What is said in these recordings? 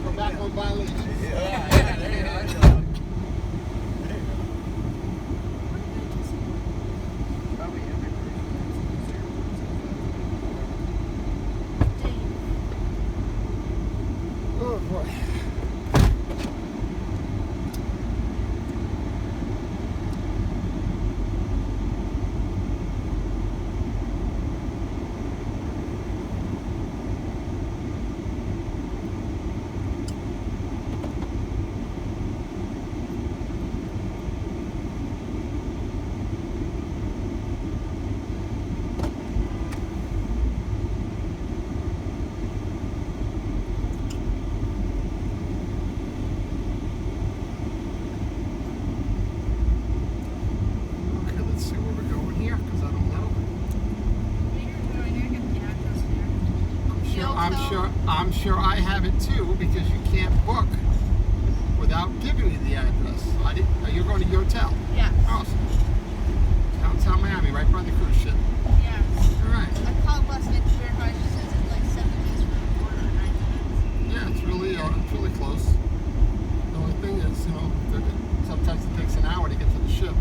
We're back on violation. Yeah. Oh boy. I'm sure I have it too, because you can't book without giving me the address. You're going to Yotel? Yeah. Awesome. Downtown Miami, right by the cruise ship. Yeah. All right. I called last night to verify. She says it's like 7 days from the border, 9 minutes. Yeah, it's really close. The only thing is, sometimes it takes an hour to get to the ship.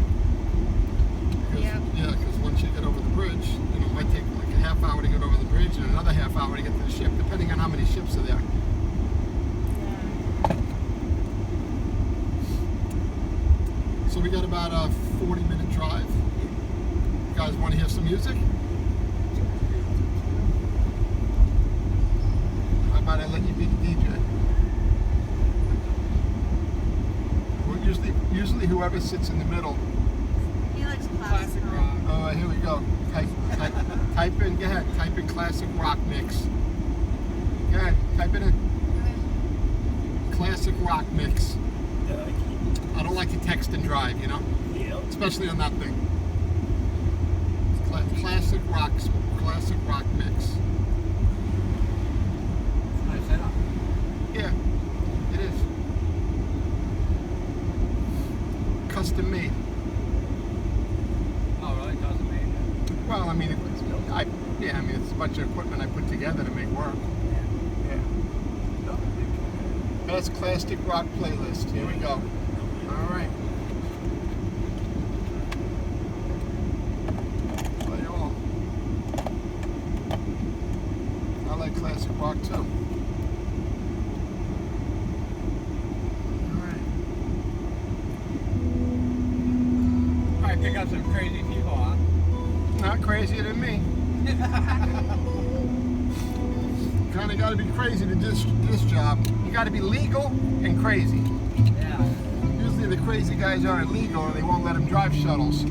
Because once you get over the bridge, it might take like a half hour to get over the bridge and another half hour to get to the ship, depending on how many ships are there. Yeah. So we got about a 40-minute drive. You guys want to hear some music? How about I let you be the DJ? Well, usually whoever sits in the middle. He likes classic rock. Oh, here we go. Type in, go ahead. Type in classic rock mix. Go ahead, type it in. Classic rock mix. I don't like to text and drive, Yeah. Especially on that thing. Classic rock mix. Nice setup. Yeah, it is. Custom made. Oh, really? Custom made? Well, it's a bunch of equipment I put together to make work. Yeah. Best classic rock playlist. Here we go. All right. Play on. I like classic rock too. All right. Probably pick up some crazy people, huh? Not crazier than me. Kind of got to be crazy to do this job. You got to be legal and crazy. Yeah. Usually the crazy guys aren't legal and they won't let them drive shuttles.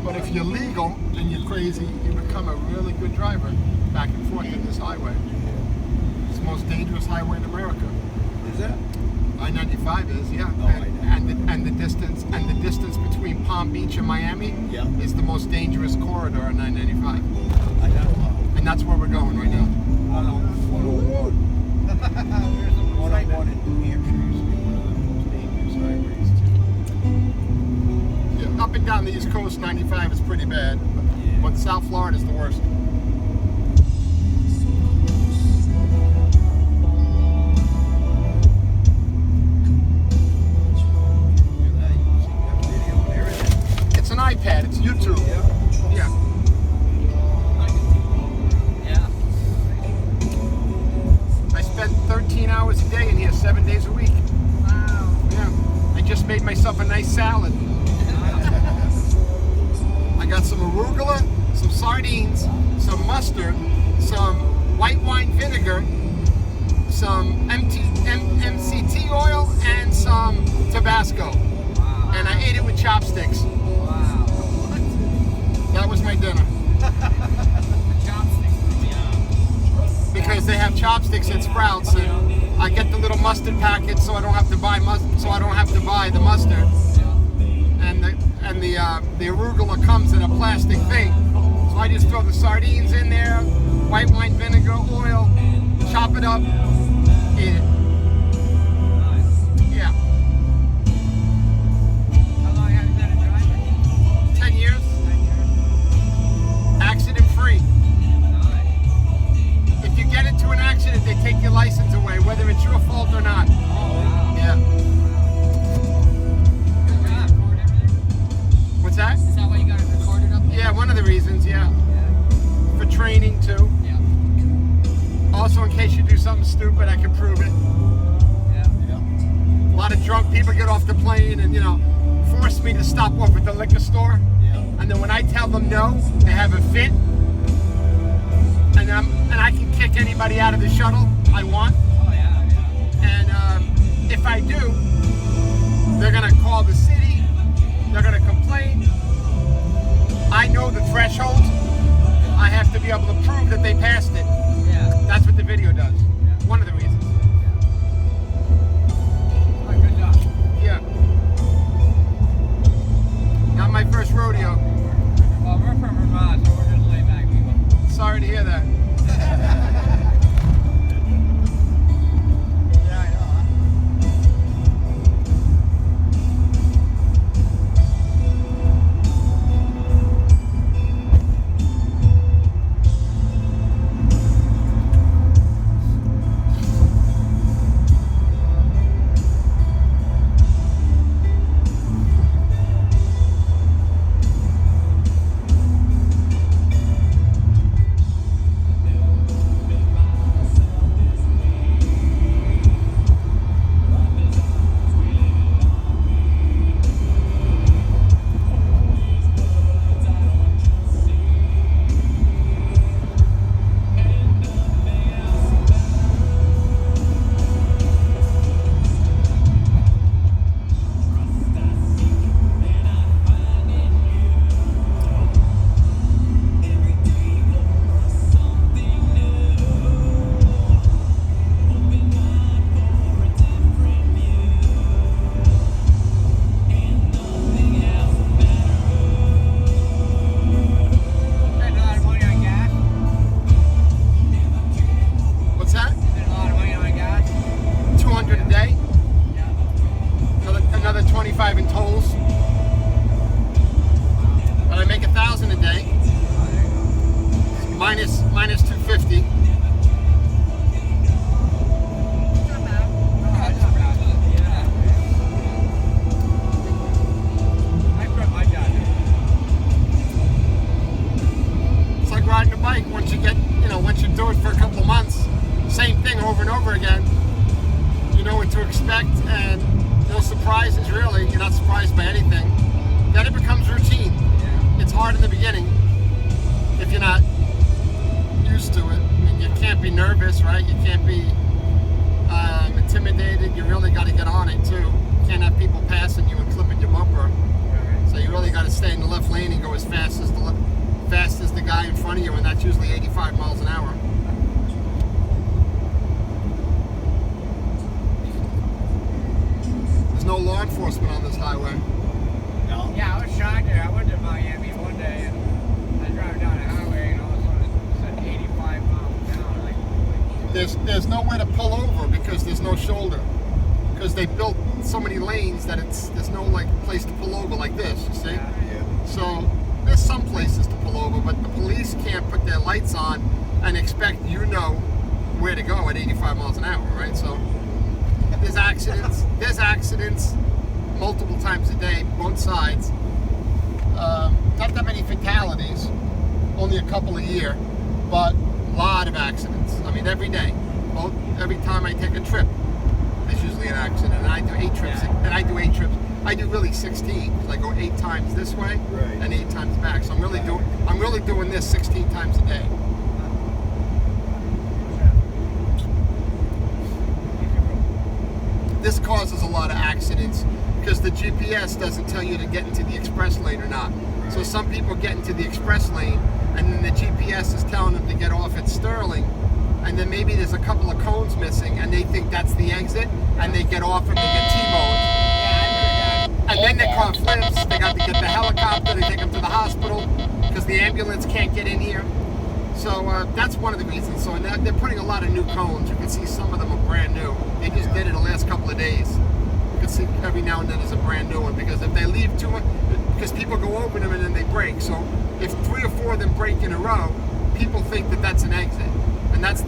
But if you're legal and you're crazy, you become a really good driver back and forth in this highway. It's the most dangerous highway in America. Is it? I-95 is, yeah. Oh, and the distance between Palm Beach and Miami is the most dangerous corridor on I-95. I know. And that's where we're going right now. 101. 101 in New Hampshire used to be one of the most dangerous highways too. Yeah, up and down the East Coast, 95 is pretty bad, but South Florida is the worst. It's an iPad, it's YouTube. Yeah. I spend 13 hours a day in here, 7 days a week. Wow. Yeah. I just made myself a nice salad. I got some arugula, some sardines, some mustard, some white wine vinegar, some MCT oil, and some Tabasco. Wow. And I ate it with chopsticks. Wow. That was my dinner. The chopsticks really Because they have chopsticks at Sprouts, and I get the little mustard packet, so I don't have to buy the mustard. And the arugula comes in a plastic thing. So I just throw the sardines in there, white wine vinegar, oil, chop it up, eat it. Nice. Yeah. How long have you been a driver? 10 years. 10 years. Accident free. Nice. If you get into an accident, they take your license away, whether it's off the plane and, force me to stop off at the liquor store. Yeah. And then when I tell them no, they have a fit. And I can kick anybody out of the shuttle I want. Oh, yeah. And if I do, they're going to call the city. They're going to complain. I know the threshold. I have to be able to prove that they passed it. Yeah. That's what the video does. One of the reasons. Oh, good job. Yeah. Not my first rodeo. Well, we're from Vermont, so we're just laid back people. Sorry to hear that. Yeah, I know, huh? What's that? Spend a lot of money on gas. 200 a day. Yeah. Another 25 in tolls. But I make 1,000 a day. Minus 250. Not bad. Oh, that's not bad. Yeah. I quit my job. It's like riding a bike. Once you do it for a couple of months, same thing over and over again. You know what to expect, and no surprises really. You're not surprised by anything. Then it becomes routine. Yeah. It's hard in the beginning if you're not used to it. I mean, you can't be nervous, right? You can't be intimidated. You really got to get on it too. You can't have people passing you and clipping your bumper. So you really got to stay in the left lane and go as fast as the guy in front of you, and that's usually 85 miles an hour. There's no law enforcement on this highway. No. Yeah, I was shocked there. I went to Miami one day and I drove down the highway and all of a sudden it said 85 miles an hour. Like, There's nowhere to pull over because there's no shoulder. Because they built so many lanes that there's no place to pull over like this, you see? yeah. So there's some places to pull over, but the police can't put their lights on and expect where to go at 85 miles an hour, right? So there's accidents. There's accidents multiple times a day, both sides. Not that many fatalities, only a couple a year, but a lot of accidents. I mean, every day. Every time I take a trip, there's usually an accident. And I do 8 trips. Yeah. And I do 8 trips. I do really 16. I go 8 times this way and 8 times back. So I'm really doing this 16 times a day. This causes a lot of accidents because the GPS doesn't tell you to get into the express lane or not. So some people get into the express lane and then the GPS is telling them to get off at Sterling, and then maybe there's a couple of cones missing and they think that's the exit and they get off and they get T-boned. And then their car flips, they got to get the helicopter, they take them to the hospital because the ambulance can't get in here. So that's one of the reasons. So they're putting a lot of new cones. You can see some of them are brand new. They just did it the last couple of days. You can see every now and then there's a brand new one because if they leave too much, because people go over them and then they break. So if 3 or 4 of them break in a row, people think that that's an exit. And that's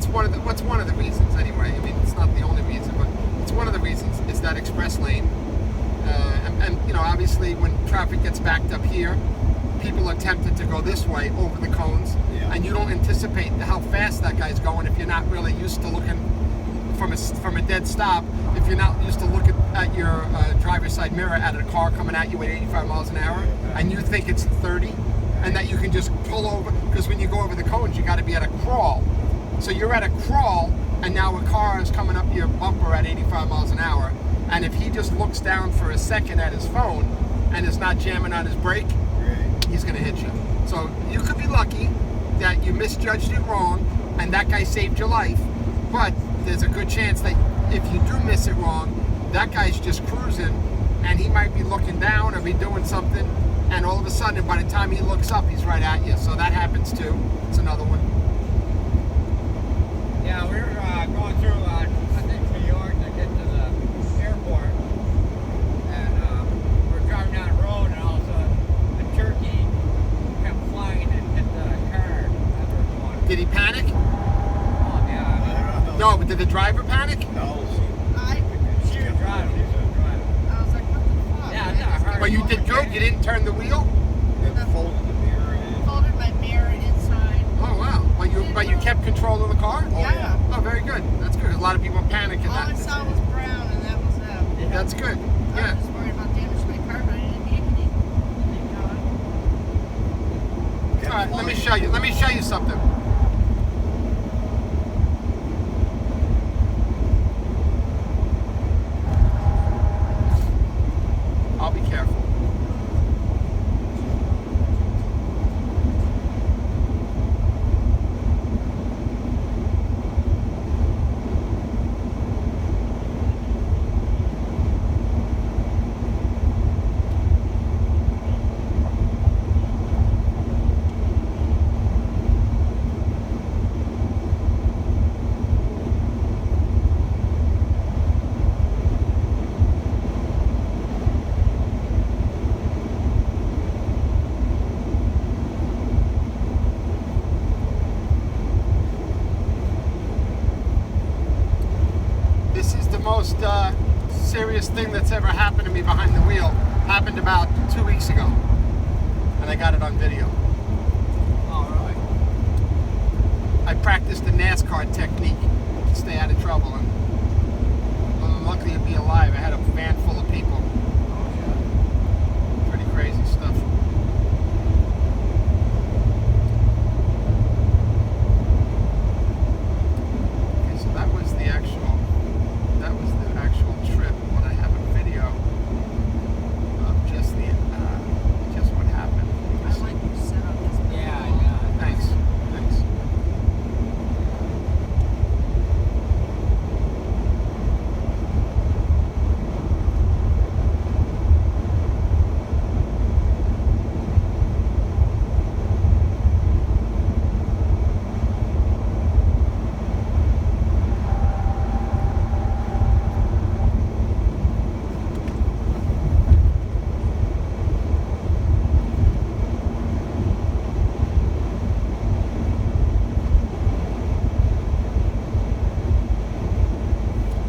one of the reasons anyway. I mean, it's not the only reason, but it's one of the reasons is that express lane. And obviously when traffic gets backed up here, people are tempted to go this way over the cones, and you don't anticipate how fast that guy's going if you're not really used to looking from a dead stop, if you're not used to look at your driver's side mirror at a car coming at you at 85 miles an hour, and you think it's 30, and that you can just pull over, because when you go over the cones, you got to be at a crawl. So you're at a crawl, and now a car is coming up your bumper at 85 miles an hour, and if he just looks down for a second at his phone and is not jamming on his brake, he's going to hit you. So you could be lucky that you misjudged it wrong, and that guy saved your life, but there's a good chance that if you do miss it wrong, that guy's just cruising, and he might be looking down or be doing something, and all of a sudden, by the time he looks up, he's right at you. So that happens too. It's another one. Yeah, we were going through, I think, New York to get to the airport, and we're driving down the road, and all of a sudden, a turkey kept flying and hit the car that we were going. Did he panic? Oh, yeah. No, but did the driver panic? No. She was driving. I was like, what the fuck? Yeah, it's not hard. But you did good. You didn't turn the wheel. Folded the mirror in. Folded my mirror inside. Oh wow! But you kept control of the car. Yeah. Oh, very good. That's good. A lot of people panic in All I that. saw was brown, and that was it. That's good. I Yeah. was just worried about damage to my car, but I didn't need anything. Thank God. All right. Let me show you. Let me show you something. I'll be careful. This is the most serious thing that's ever happened to me behind the wheel. Happened about 2 weeks ago, and I got it on video. All right. I practiced the NASCAR technique to stay out of trouble, and I'm lucky to be alive. I had a van full of people. Pretty crazy stuff. Okay, so that was the actual trip. When I have a video of just what happened. I like your setup. It's pretty Yeah, cool. yeah. Thanks.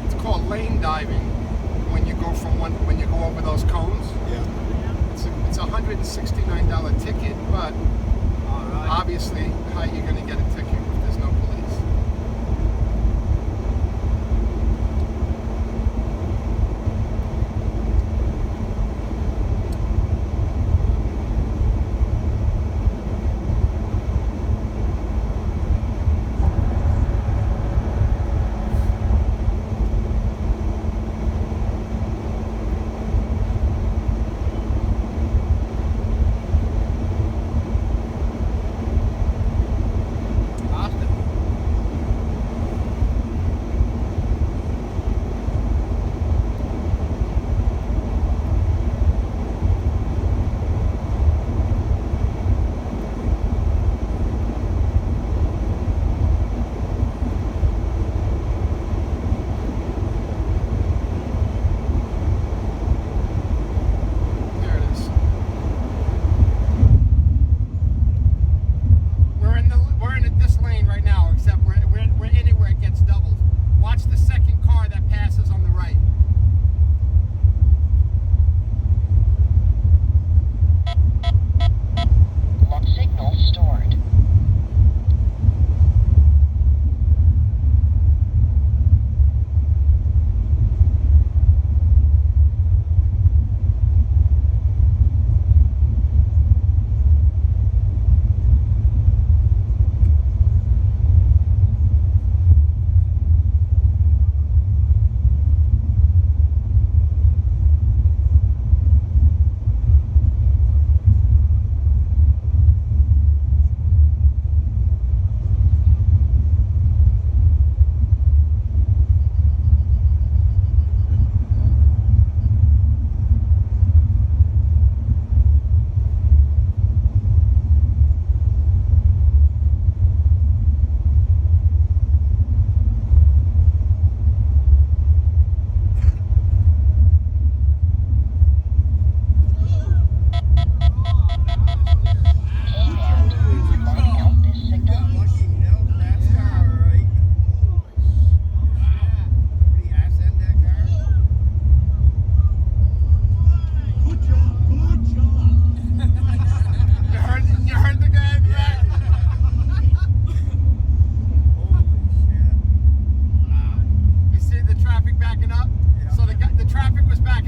It's called lane diving. When you go over those cones, Yeah. it's a $169 ticket, but All right. obviously, how are you going to get a ticket if there's no police?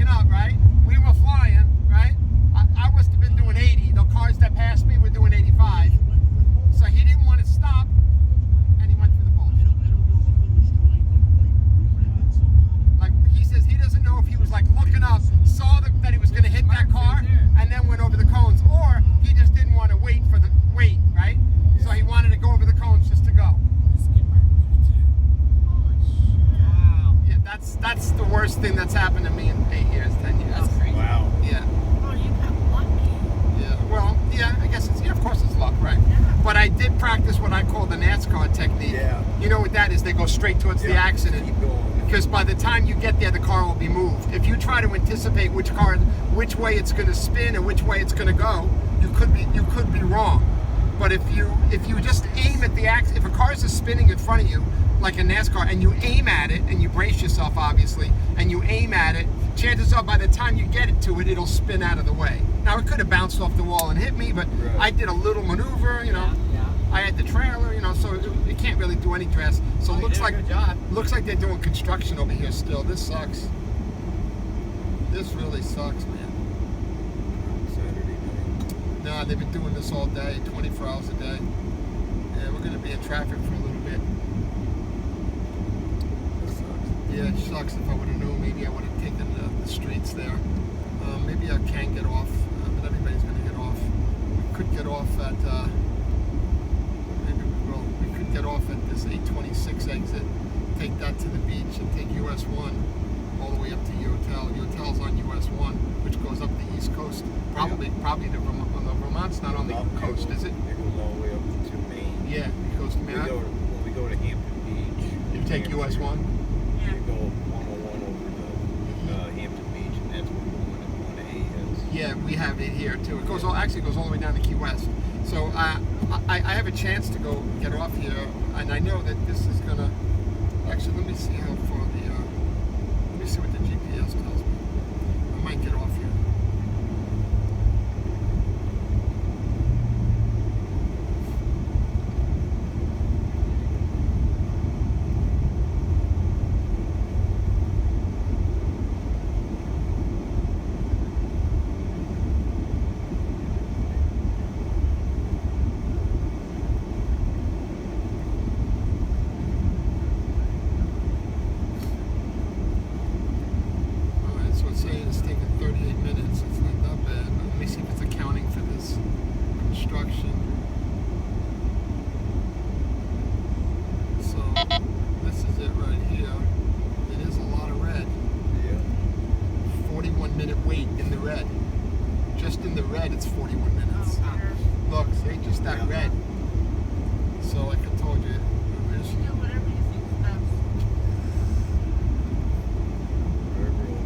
looking up, right? We were flying, right? I must have been doing 80. The cars that passed me were doing 85. So he didn't want to stop, and he went through the poles. Like he says, he doesn't know if he was like looking up, saw that he was going to hit that car, and then went over the cones, or he just didn't want to wait, right? So he wanted to go over the cones just to go. Holy shit. Wow. Yeah, that's the worst thing that's happened to me in 8 years, 10 years. That's crazy. Wow. Yeah, Oh, you got lucky. yeah. Well, yeah, I guess it's, yeah, of course it's luck, right? Yeah. But I did practice what I call the NASCAR technique. Yeah. You know what that is? They go straight towards the accident. Keep going. Because by the time you get there, the car will be moved. If you try to anticipate which way it's going to spin and which way it's going to go, you could be wrong. But if you just aim at the if a car is spinning in front of you, like a NASCAR, and you aim at it and you brace yourself, obviously, and you aim at it, chances are by the time you get it to it, it'll spin out of the way. Now it could have bounced off the wall and hit me, but Right. I did a little maneuver, you know. Yeah. I had the trailer, you know, so it can't really do any dress. So Oh, it you looks did a like good job. looks like they're doing construction over here still. This sucks. This really sucks, man. Saturday night. Nah, they've been doing this all day, 24 hours a day. Yeah, we're gonna be in traffic for a little bit. That sucks. Yeah, it sucks. If I would have known, maybe I would have taken the streets there. Maybe I can get off, but everybody's gonna get off. We could get off at. Maybe we will. We could get off at this 826 exit, take that to the beach, and take US 1 all the way up to Yotel. Yotel's on US 1, which goes up the East Coast. Probably the Vermont's not on the coast, is it? It goes all the way up to Maine. Yeah, it goes to Maine. When we go to Hampton Beach. You take US 1. Yeah. You go 101 over to Hampton Beach, and that's where 1A is. Yeah, we have it here too. It goes all the way down to Key West. So I have a chance to go get off here, and I know that this is gonna. Actually, let me see how far let me see what the GPS tells me. I might get off here. Alright, so it's saying it's taking 38 minutes. It's not that bad. But let me see if it's accounting for this construction. So this is it right here. It is a lot of red. Yeah. 41-minute wait in the red. Just in the red, it's 41 minutes. Oh, dear. Look, see, just that Yeah. red. So like I told you, there's Do whatever you think's best. Wherever will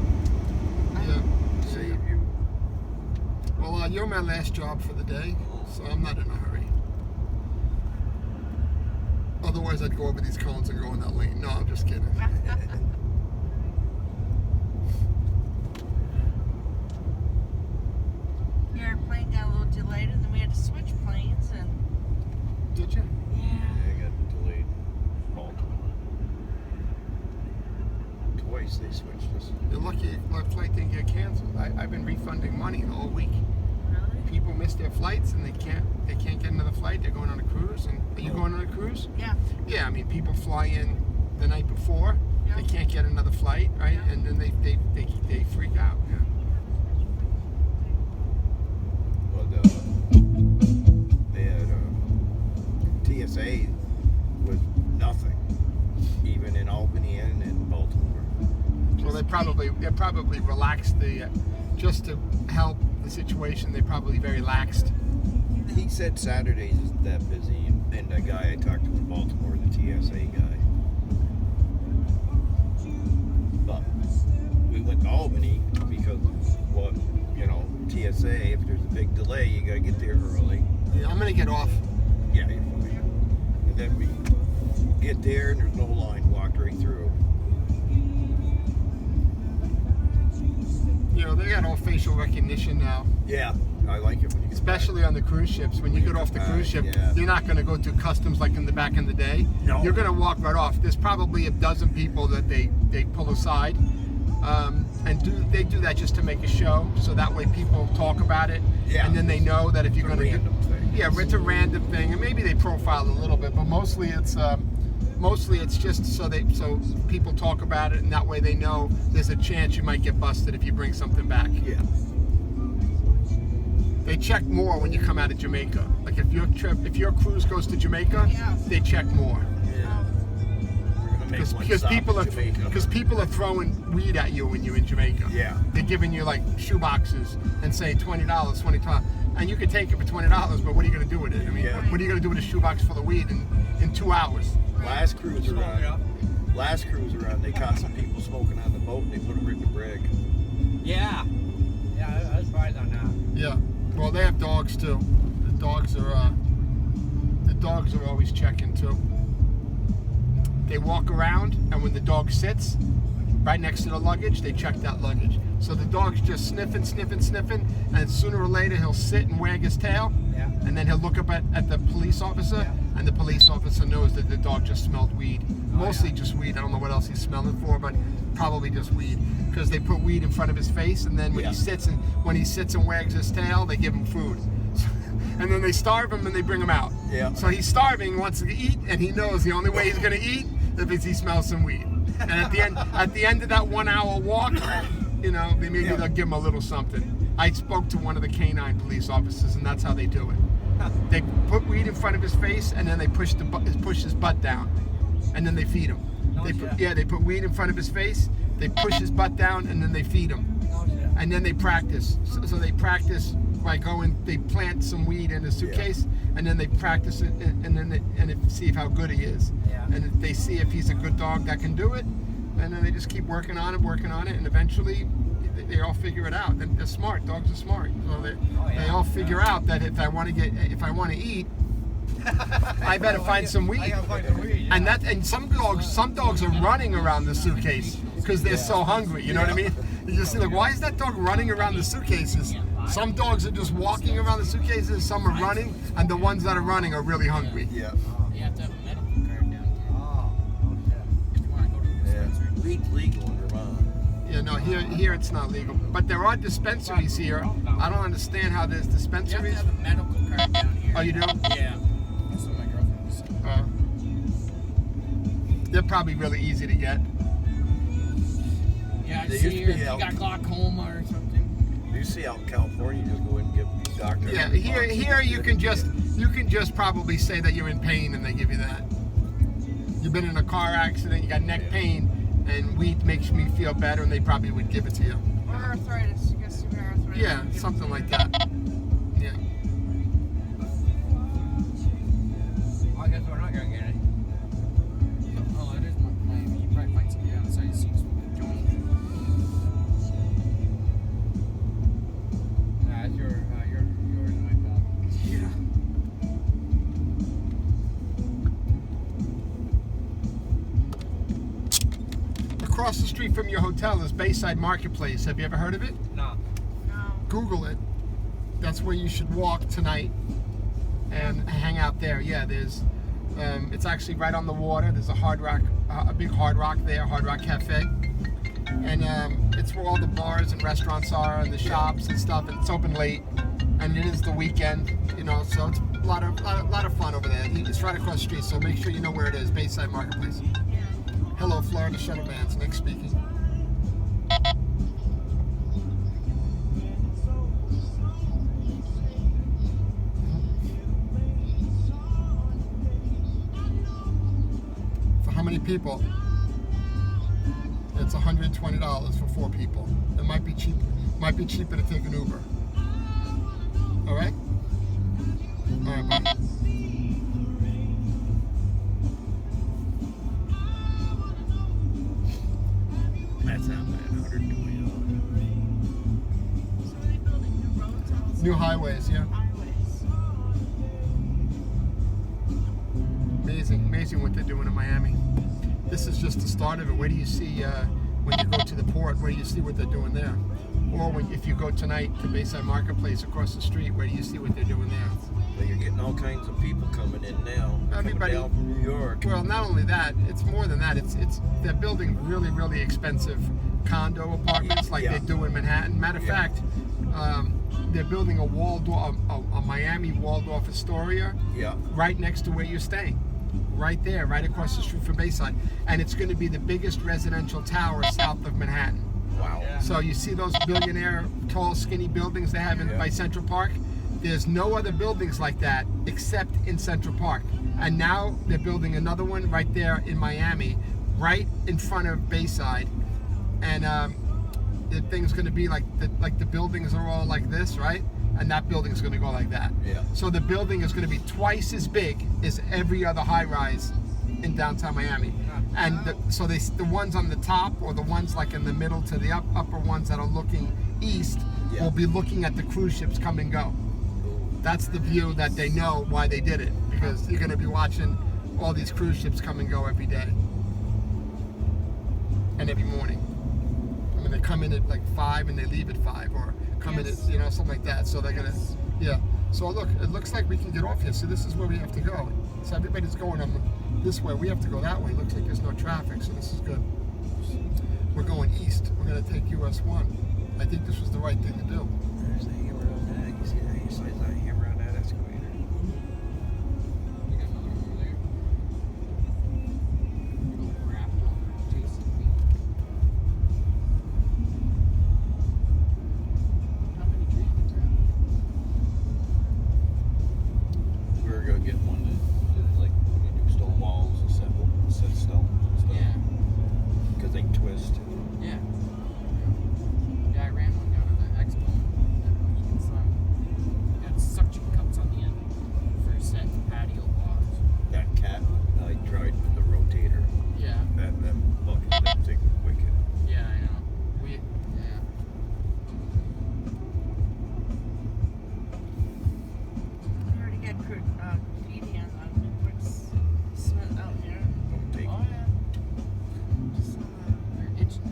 yeah. save you. Well, you're my last job for the day, so I'm not in a hurry. Otherwise, I'd go over these cones and go in that lane. No, I'm just kidding. Your plane got a little delayed, and then we had to switch planes, and Did you? yeah. Yeah, I got delayed. Baltimore. Twice they switched us. You're lucky my flight didn't get canceled. I've been refunding money the whole week. Really? People miss their flights and they can't get another flight. They're going on a cruise. And are you Oh. going on a cruise? Yeah. Yeah, I mean people fly in the night before. Yeah. They can't get another flight, right? Yeah. And then they freak out. Yeah. But they had TSA was nothing, even in Albany and in Baltimore. Well, they probably relaxed the just to help the situation. They probably very laxed. He said Saturdays isn't that busy, and the guy I talked to in Baltimore, the TSA guy. But we went to Albany because of what, TSA, if there's a big delay, you gotta get there early. Yeah, I'm gonna get off. Yeah, you're fine. And then we get there and there's no line, walked right through. You know, they got all facial recognition now. Yeah, I like it when you get Especially on the cruise ships. When you get off the cruise ship, yeah. you're not going to go through customs like in the back in the day. No. You're going to walk right off. There's probably a dozen people that they pull aside And they do that just to make a show, so that way people talk about it, Yeah. and then they know that if you're It's a going to random thing. yeah, it's a random thing, and maybe they profile a little bit, but mostly it's just so people talk about it, and that way they know there's a chance you might get busted if you bring something back. Yeah. They check more when you come out of Jamaica. Like if your cruise goes to Jamaica, Yeah. they check more. Yeah. We're gonna make one Because stop people in are Jamaica. people are throwing weed at you when you're in Jamaica. Yeah. They're giving you like shoe boxes and say $20, $25, and you can take it for $20. But what are you going to do with it? I mean, Yeah. what are you going to do with a shoebox full of weed in 2 hours? Last cruise Smoke it up. around, they caught some people smoking on the boat and they put them in the brig. Yeah. Yeah, I was surprised on that. Yeah. Well, they have dogs too. The dogs are always checking too. They walk around, and when the dog sits right next to the luggage, they check that luggage. So the dog's just sniffing, and sooner or later he'll sit and wag his tail, Yeah. and then he'll look up at the police officer, Yeah. and the police officer knows that the dog just smelled weed. Mostly yeah. just weed. I don't know what else he's smelling for, but probably just weed. Because they put weed in front of his face, and then when Yeah. he sits and wags his tail, they give him food. And then they starve him and they bring him out. Yeah. So he's starving, wants to eat, and he knows the only way he's going to eat is he smells some weed. And at the end of that 1 hour walk, maybe Yeah. they'll give him a little something. I spoke to one of the canine police officers, and that's how they do it. They put weed in front of his face, and then they push his butt down, and then they feed him. They put weed in front of his face, they push his butt down, and then they feed him. Oh, shit. And then they practice. So they practice by they plant some weed in a suitcase, and then they practice it, and then they see how good he is. Yeah. And if they see if he's a good dog that can do it, and then they just keep working on it, and eventually they all figure it out. They're smart. Dogs are smart. So they all figure out that if I want to eat, I better find some I weed. gotta find some weed. Yeah. And some dogs are running around the suitcase because they're so hungry. You know what I mean? You just see like, why is that dog running around the suitcases? Some dogs are just walking around the suitcases. Some are running, and the ones that are running are really hungry. Yeah. You have to have a medical card down here Oh, shit. if you want to go to the Yeah. dispensary. Weed's legal in Vermont. Yeah, no, here it's not legal, but there are dispensaries here. I don't understand how there's You have to dispensaries. have a medical card down here. Oh, you do? Yeah. That's what my girlfriend was saying. They're probably really easy to get. Yeah, I They see used to her. be You out. got glaucoma or something. You see out in California, you just go in and give the doctor. Yeah, here you can just probably say that you're in pain and they give you that. You've been in a car accident, you got neck pain, and weed makes me feel better, and they probably would give it to you. Or arthritis. You get severe arthritis. Yeah, something like that. Yeah. I guess we're not gonna get it. Oh, it is Miami. You probably find somebody on the side of the seats with a joint. Nah, it's yours and my dog. Yeah. Across the street from your hotel is Bayside Marketplace. Have you ever heard of it? No. No. Google it. That's where you should walk tonight and hang out there. Yeah, there's. It's actually right on the water. There's a Hard Rock, a big Hard Rock there, Hard Rock Cafe, and it's where all the bars and restaurants are, and the shops and stuff. And it's open late, and it is the weekend, so it's a lot of fun over there. It's right across the street, so make sure you know where it is. Bayside Marketplace. Hello, Florida Shuttle Bands. Nick speaking. For how many people? It's $120 for 4 people. It might be cheap. Might be cheaper to take an Uber. All right. All right. Bye. That's not bad. $120. So are they building new roads also? New highways, yeah. Highways. Amazing what they're doing in Miami. This is just the start of it. Where do you see when you go to the port? Where do you see what they're doing there? Or if you go tonight to Bayside Marketplace across the street, where do you see what they're doing there? But you're getting all kinds of people coming in now. Everybody- Coming down from New York. Well, not only that, it's more than that. It's they're building really expensive condo apartments like they do in Manhattan. Matter of fact, they're building a Miami Waldorf Astoria right next to where you're staying. Right there, right across the street from Bayside. And it's going to be the biggest residential tower south of Manhattan. Wow. Yeah. So you see those billionaire, tall, skinny buildings they have by Central Park? There's no other buildings like that except in Central Park. And now they're building another one right there in Miami, right in front of Bayside. And the thing's going to be like the buildings are all like this, right? And that building's going to go like that. Yeah. So the building is going to be twice as big as every other high-rise in downtown Miami. And the ones on the top, or the ones like in the middle to the upper ones that are looking east, will be looking at the cruise ships come and go. That's the view that they know why they did it, because you're going to be watching all these cruise ships come and go every day and every morning. I mean, they come in at like 5 and they leave at 5, or come in at, something like that. So they're going to, So look, it looks like we can get off here. So this is where we have to go. So everybody's going on this way. We have to go that way. It looks like there's no traffic, so this is good. We're going east. We're going to take US 1. I think this was the right thing to do. There's the hammer on that. You see that? You see that hammer on that excavator? We got another one over there. Little crap. Jason. How many trees did you grab? We were gonna get one that like we do stone walls and set stone and stuff. Yeah. Because they twist. Yeah. Yeah, I ran one down at the expo. Got suction cups on the end for set patio blocks. That cat I tried with the rotator. Yeah. That bucket, that thing was wicked. Yeah, I know. We already got graffiti on the bricks cement out here. Don't take Oh, yeah. They're itching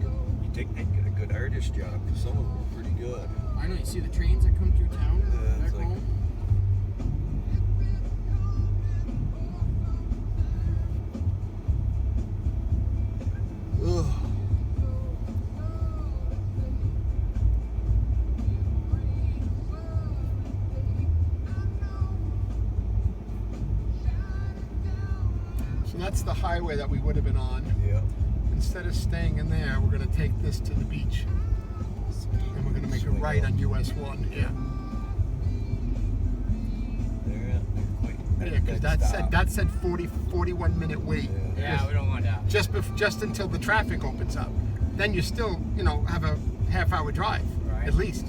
You think they'd get a good artist job, because some of them are pretty good. I know, you see the trains that come through town Yeah, it's back like- home? Ugh. So that's the highway that we would have been on. Yeah. Instead of staying in there, we're going to take this to the beach. And we're going to make a right on US 1. Yeah. They're quite. Yeah, because that said 41-minute wait. Yeah, we don't want that. Just until the traffic opens up. Then you still, have a half-hour drive, Right. at least.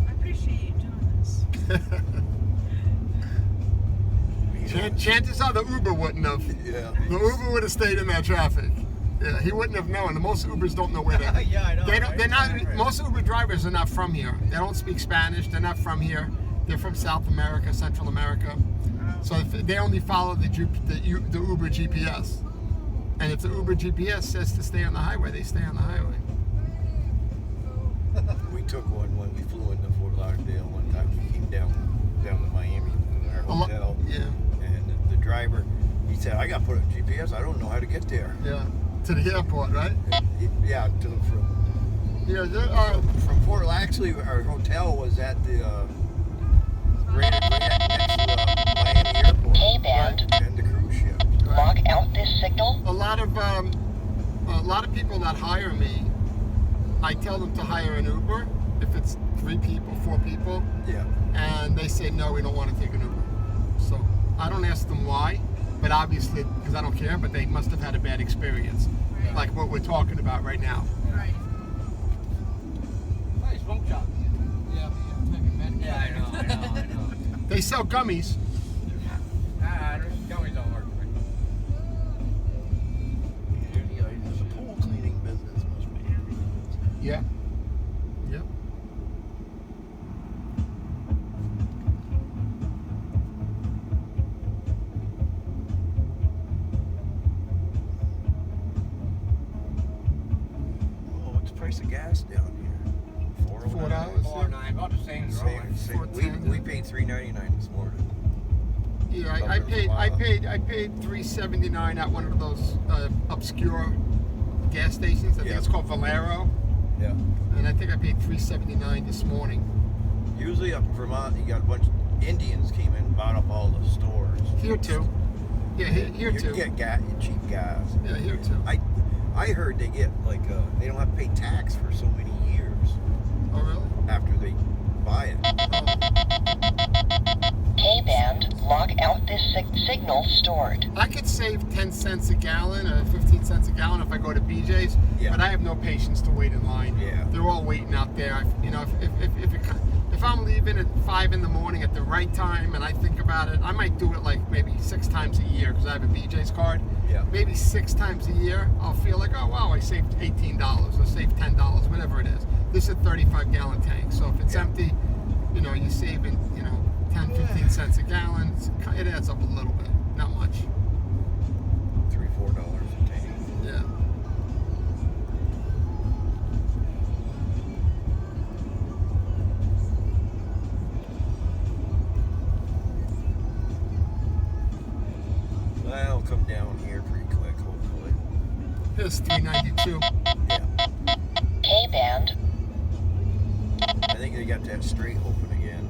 I appreciate you doing this. Chances are the Uber wouldn't have. Yeah. The Uber would have stayed in that traffic. Yeah, he wouldn't have known. And most Ubers don't know where they're. Yeah, I know. They don't. right? They're not. Right. Most Uber drivers are not from here. They don't speak Spanish. They're not from here. They're from South America, Central America. So they only follow the Uber GPS. And if the Uber GPS says to stay on the highway, they stay on the highway. We took one when we flew into Fort Lauderdale one time. We came down to Miami in our hotel. Yeah. And the driver, he said, I got to put a GPS. I don't know how to get there. Yeah. To the airport, right? Yeah, Yeah. There are. from Fort Actually, our hotel was at the right next to Miami Airport. K-band. And the cruise ship. Lock out this signal. A lot of people that hire me, I tell them to hire an Uber if it's 3 people, 4 people, Yeah. and they say no, we don't want to take an Uber. So I don't ask them why, but obviously because I don't care. But they must have had a bad experience, like what we're talking about right now. Right. Nice smoke shop. Yeah, but you have to type in Yeah, I know. They sell gummies. Gummies don't work for me. The pool cleaning business must be. Yeah. Yep. Oh, what's the price of gas down here? $4.09. $4. 4 9, about the same as Rolling. We paid $3.99 this morning. Yeah, Up I there for a paid while. $3.79 at one of those obscure gas stations. I think Yeah. it's called Valero, Yeah. and I think I paid $3.79 this morning. Usually up in Vermont, you got a bunch of Indians came in and bought up all the stores. Here too. Yeah, here you too. get cheap gas. Yeah, here too. I heard they get like they don't have to pay tax for so many years Oh really? after they buy it. K-band, log out this signal stored. I could save 10 cents a gallon or 15 cents a gallon if I go to BJ's, Yeah. but I have no patience to wait in line. Yeah. They're all waiting out there. You know, if I'm leaving at 5 in the morning at the right time and I think about it, I might do it like maybe 6 times a year because I have a BJ's card. Yeah. Maybe 6 times a year, I'll feel like, oh wow, I saved $18 or saved $10, whatever it is. This is a 35-gallon tank, so if it's Yeah. empty, you know, you're saving, 10, 15 cents a gallon. It adds up a little bit, not much. $3-4 a tank. Yeah. That'll come down here pretty quick, hopefully. Here's $3.92. Yeah. K-band, I think they got that straight open again.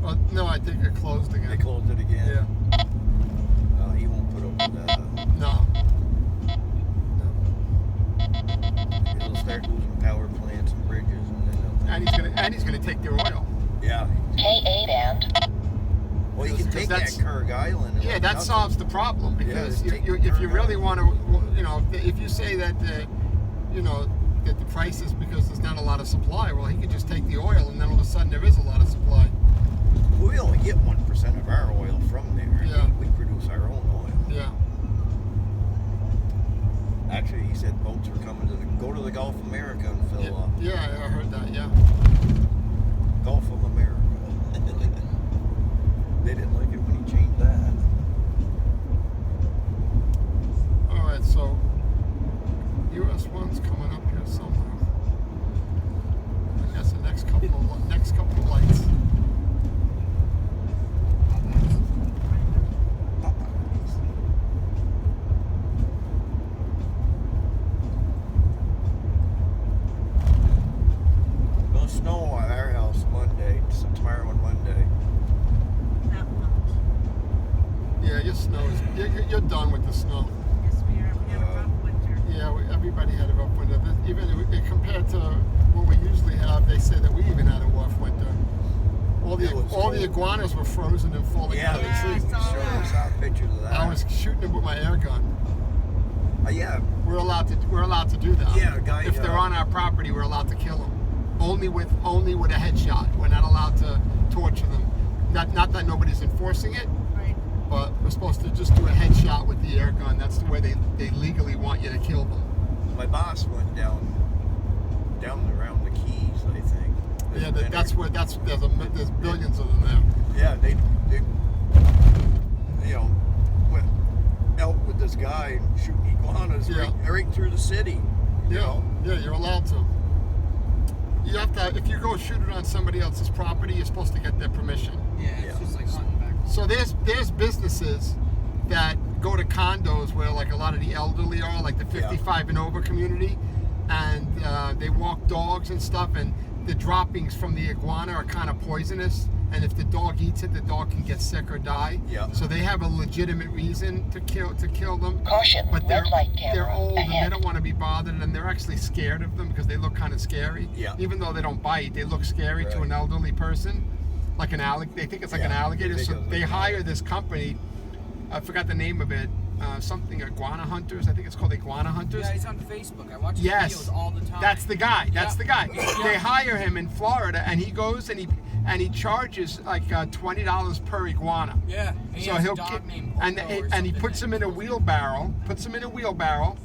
Well, no, I think it closed They again. closed it again. Yeah. He won't put up with that. No. It'll start losing power plants and bridges, and then And he's gonna take their oil. yeah. KA band, Well, you can Because take that's- that Kurg Island. and Yeah, let that nothing- solves the problem because just take if you Kurg really Island. want to, if you say that that the price is because there's not a lot of supply, well, he could just take the oil and then all of a sudden there is a lot of supply. We only get 1% of our oil from there. Yeah. We produce our own oil. Yeah. Actually, he said boats were coming to go to the Gulf of America and fill up. Yeah, I heard that. Yeah. Gulf of America. They didn't like it when he changed that. All right, so US 1's coming up here somewhere. I guess the next couple of lights. Gonna snow at our house Monday, so tomorrow and Monday. Not much. Yeah, your snow is you're done with the snow. Yes, we are. We have a rough winter. Yeah, everybody had a rough winter. Even compared to what we usually have, they say that we even had a rough winter. All It was the cold. iguanas were frozen and falling Yeah, out of the Yeah, I tree. saw we saw pictures of that. I was shooting them with my air gun. Yeah, We're allowed to do that. Yeah, a guy, If they're on our property, we're allowed to kill them. Only with a headshot. We're not allowed to torture them. Not that nobody's enforcing it, Right. but we're supposed to just do a headshot with the air gun. That's the way they legally want you to kill them. my boss went down around the Keys, I think. this Yeah, winter. there's billions of them there. Yeah, they went out with this guy and shooting iguanas Yeah. right through the city. You know? Yeah, you're allowed to. You have to. If you go shoot it on somebody else's property, you're supposed to get their permission. Yeah, it's just like hunting back. So there's businesses that go to condos where like a lot of the elderly are, like the 55 and over community, and they walk dogs and stuff, and the droppings from the iguana are kind of poisonous, and if the dog eats it, the dog can get sick or die. Yeah. So they have a legitimate reason to kill them. caution, But red light camera they're old and they ahead. don't want to be bothered, and they're actually scared of them because they look kind of scary. Yeah. Even though they don't bite, they look scary to Right. an elderly person, like an alligator. They think it's like an Yeah, alligator, they think so it's like they an hire alligator. this company. I forgot the name of it. Something Iguana Hunters. I think it's called Iguana Hunters. Yeah, he's on Facebook. I watch his Yes, videos all the time. that's the guy. That's Yeah. the guy. Yeah. They hire him in Florida, and he goes and he charges like $20 per iguana. Yeah. And he So has a he'll dog get, named and Pogo or he something puts that- them in a wheelbarrow,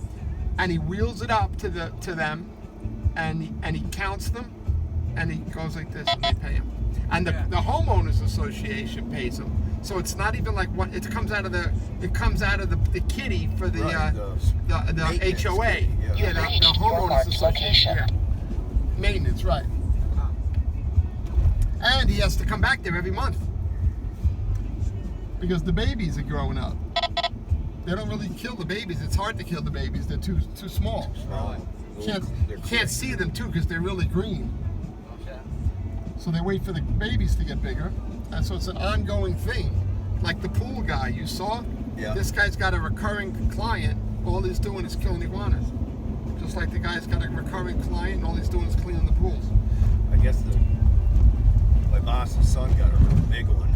and he wheels it up to them, and he counts them, and he goes like this, and they pay him. And Yeah. the homeowners association pays him. So it's not even like what it comes out of the kitty for the Right, the maintenance HOA. kitty, yeah. Yeah, the Reached your homeowners marked association. location. Yeah. Maintenance, right. And he has to come back there every month. because the babies are growing up. They don't really kill the babies. It's hard to kill the babies. They're too small. Can't see them too because they're really green. Okay. So they wait for the babies to get bigger, and so it's an ongoing thing. Like the pool guy you saw. Yeah. This guy's got a recurring client. All he's doing is killing iguanas. Just like the guy's got a recurring client, and all he's doing is cleaning the pools. I guess my boss's son got a real big one.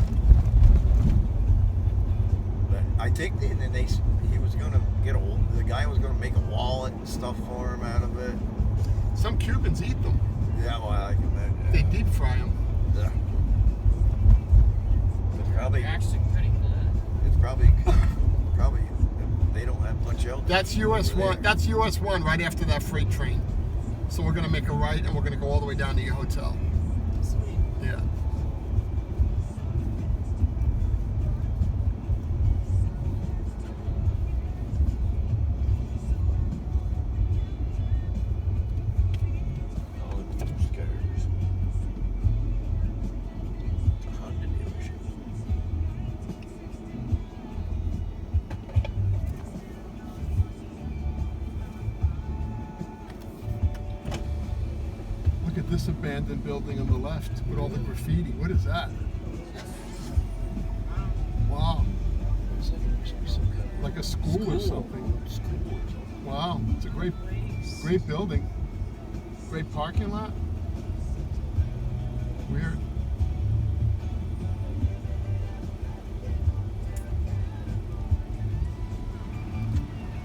But I think he was gonna the guy was gonna make a wallet and stuff for him out of it. Some Cubans eat them. Yeah, well, I can imagine. They deep fry them. Yeah. It's probably Actually, pretty good. probably they don't have much else. That's US 1. That's US 1 right after that freight train. So we're gonna make a right, and we're gonna go all the way down to your hotel. Sweet. Yeah. Oh, it's scares. It's a Honda dealership. Look at this abandoned building on the left with all the graffiti. What is that? Wow. Looks like it must be some kind of Like a school or something. School or something. Wow. It's a great building. Great parking lot. Weird.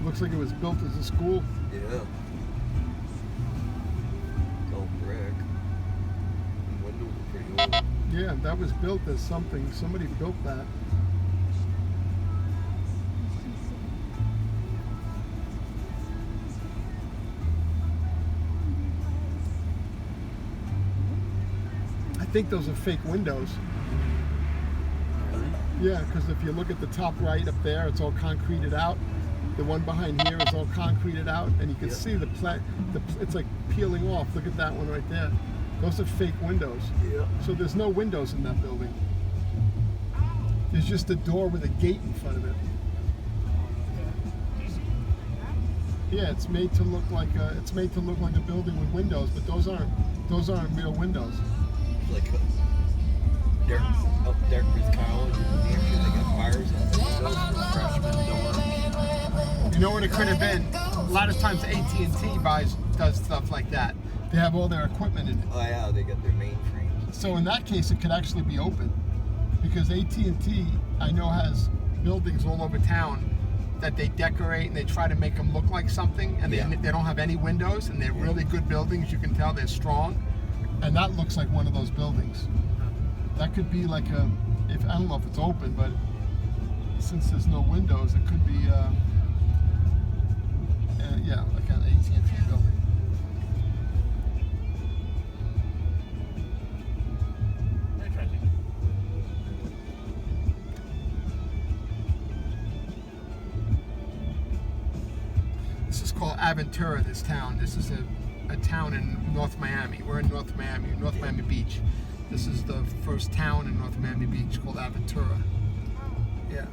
Looks like it was built as a school. Yeah. It's all brick. The windows are pretty old. Yeah, that was built as something. Somebody built that. I think those are fake windows. Yeah, because if you look at the top right up there, it's all concreted out. The one behind here is all concreted out, and you can Yeah. see it's like peeling off. Look at that one right there. Those are fake windows. Yeah. So there's no windows in that building. There's just a door with a gate in front of it. Yeah, it's made to look like a building with windows, but those aren't real windows. Like up Dartmouth College in New Hampshire, they got bars on the windows for freshmen dorms. You know what it could have been? A lot of times AT&T does stuff like that. They have all their equipment in it. Oh yeah, they got their mainframes. So in that case, it could actually be open, because AT&T I know has buildings all over town that they decorate and they try to make them look like something, and they don't have any windows, and they're really good buildings. You can tell they're strong, and that looks like one of those buildings. That could be like I don't know if it's open, but since there's no windows, it could be like an AT&T building. Interesting. This is called Aventura, this town. This is a town in North Miami. We're in North Miami Beach. This is the first town in North Miami Beach called Aventura. Yeah.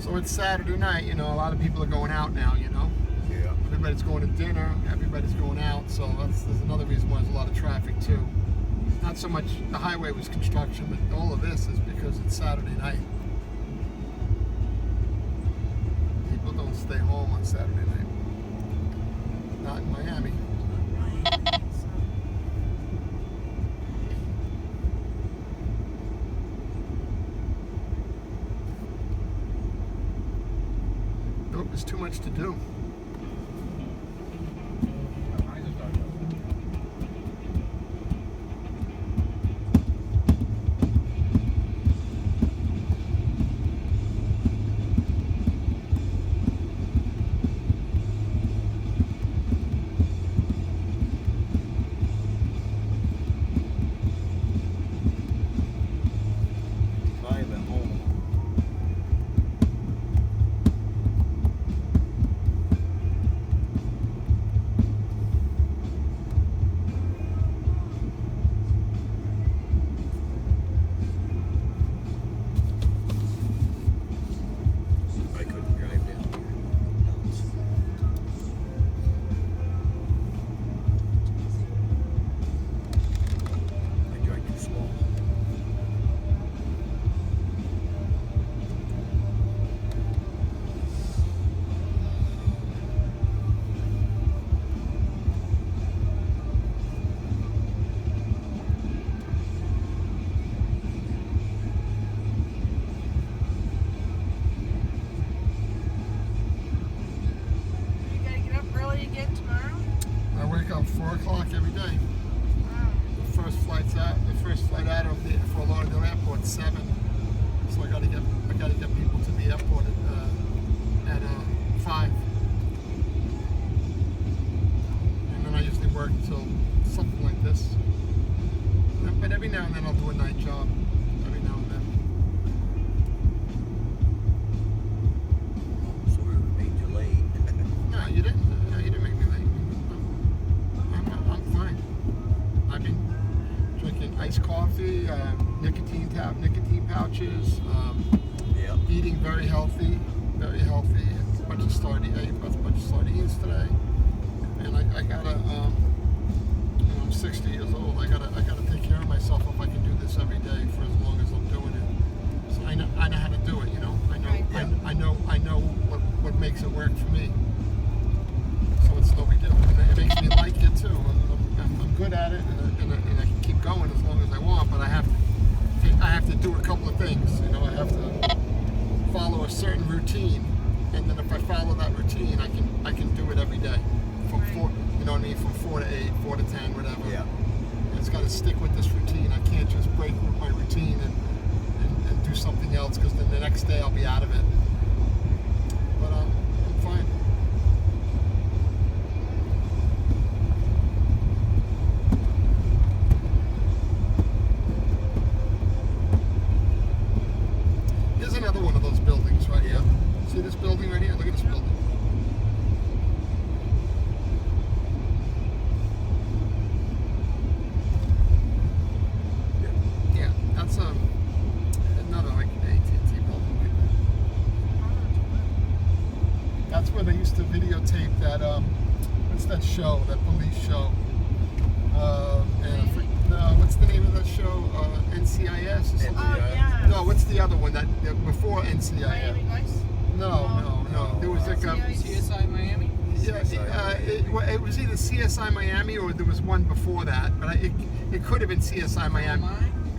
So it's Saturday night, a lot of people are going out now, Yeah. Everybody's going to dinner, everybody's going out, so there's another reason why there's a lot of traffic too. Not so much the highway was construction, but all of this is because it's Saturday night. People don't stay home on Saturday night. Not in Miami. Nope, there's too much to do. I just started. something like this. But every now and then I'll do a night job. Every now and then. So we made you late. No, you didn't. No, you didn't make me late. No. I'm fine. I've been drinking iced coffee, nicotine pouches, Yeah. eating very healthy. Very healthy. A bunch of sardines today. And I gotta, I'm 60 years old. I gotta take care of myself if I can do this every day for as long as I'm doing it. So I know how to do it. You know, I know what makes it work for me. So it's no big deal. And it makes me like it too. I'm good at it, and I can keep going as long as I want. But I have to do a couple of things. You know, I have to follow a certain routine, and then if I follow that routine, I can do it every day. From 4, you know what I mean, from 4 to 8, 4 to 10, whatever. Yeah. I just got to stick with this routine. I can't just break with my routine and do something else, because then the next day I'll be out of it. But I'm fine. Here's another one of those buildings right here. See this building right here? Look at this building. Yeah, that's another like AT&T building right there. That's where they used to videotape that what's that show? That police show? What's the name of that show? NCIS or something? Oh, yeah. No, what's the other one that before NCIS? Miami Vice? No. There was like a CSI Miami? yeah. It was either CSI Miami or there was one before that, but it could have been CSI Miami.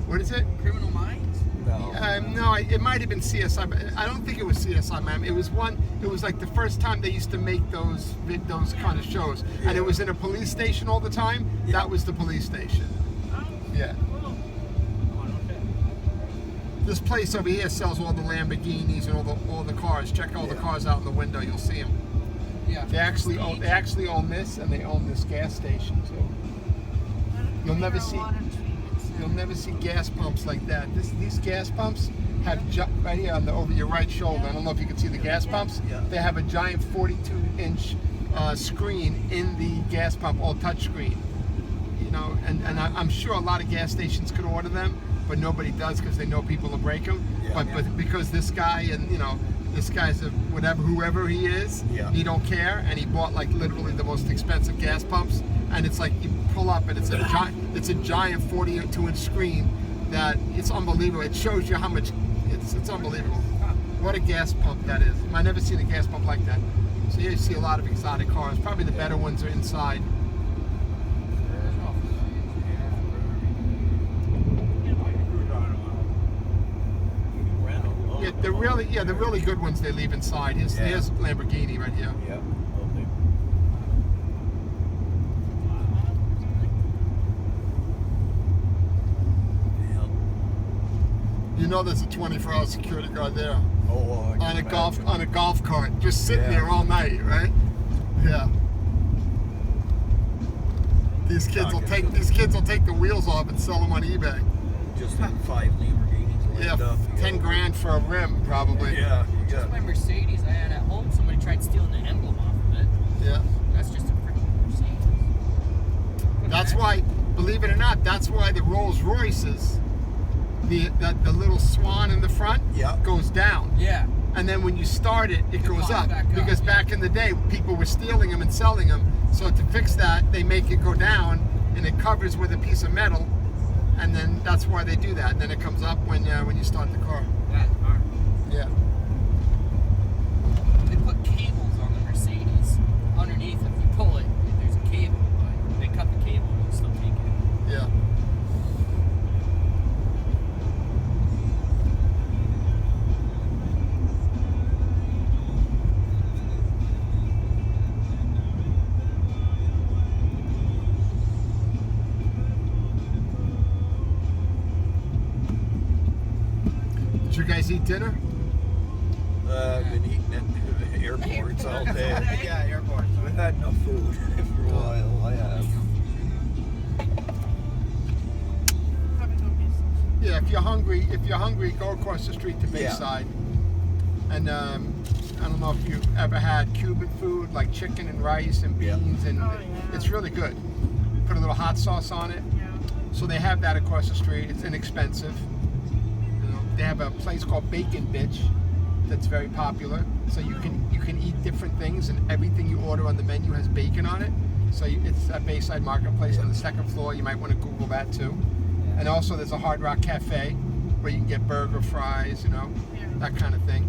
What is it? Criminal Minds? No. No, it might have been CSI, but I don't think it was CSI Miami. It was one. It was like the first time they used to make those kind of shows, and it was in a police station all the time. Yeah. That was the police station. Oh, Yeah. cool. This place over here sells all the Lamborghinis and all the cars. Check all the cars out in the window. You'll see them. Yeah. They actually own this, and they own this gas station too. You'll never see gas pumps like that. These gas pumps have right here over your right shoulder. I don't know if you can see the gas pumps. Yeah. They have a giant 42-inch screen in the gas pump, all touch screen. You know, and I'm sure a lot of gas stations could order them, but nobody does because they know people will break them. Yeah. But because this guy this guy's whoever he is, Yeah. he don't care, and he bought like literally the most expensive gas pumps, and it's like you pull up and it's a giant 42-inch screen that it's unbelievable. It shows you how much it's unbelievable. What a gas pump that is. I've never seen a gas pump like that. So here you see a lot of exotic cars. Probably the better ones are inside. Yeah, the really good ones they leave inside. Here's Lamborghini right here. Yeah. Okay. You know there's a 24-hour security guard there Oh, I on can a golf cart, just sitting Yeah. there all night, right? Yeah. These kids will take the wheels off and sell them on eBay. Just had 5 Lamborghinis lined Yeah, up. 10 grand for a rim, probably. Yeah, you Just got my Mercedes I had at home, somebody tried stealing the emblem off of it. Yeah. That's just a freaking Mercedes. That's why, believe it or not, that's why the Rolls Royces, the little swan in the front, Yeah. goes down. Yeah. And then when you start it, it goes pops up. back up, Because yeah. back in the day, people were stealing them and selling them. So to fix that, they make it go down, and it covers with a piece of metal, and then that's why they do that. And then it comes up when you start the car. That's hard. Yeah. They put cables on the Mercedes underneath. If you pull it, there's a cable. But they cut the cable and you still take it. Yeah. Did you guys eat dinner? I've been eating at airports all day. Yeah, airport. I've had enough food for a while. I have. Yeah, if you're hungry, go across the street to Yeah. Bayside. And I don't know if you've ever had Cuban food, like chicken and rice and Yeah. beans, and Oh, yeah. it's really good. Put a little hot sauce on it. Yeah. So they have that across the street. It's inexpensive. You know, they have a place called Bacon Bitch that's very popular. So you can eat different things, and everything you order on the menu has bacon on it. So it's at Bayside Marketplace on the second floor. You might want to Google that too. And also there's a Hard Rock Cafe where you can get burger, fries, you know, Yeah. that kind of thing.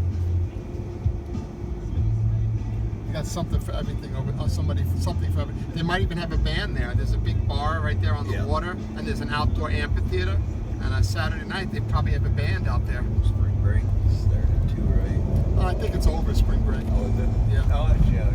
You got something for everything something for everything. They might even have a band there. There's a big bar right there on the Yeah. water, and there's an outdoor amphitheater. And on Saturday night they probably have a band out there. Spring break started too, right? I think it's over spring break. Oh, is it? Yeah. Oh, yeah.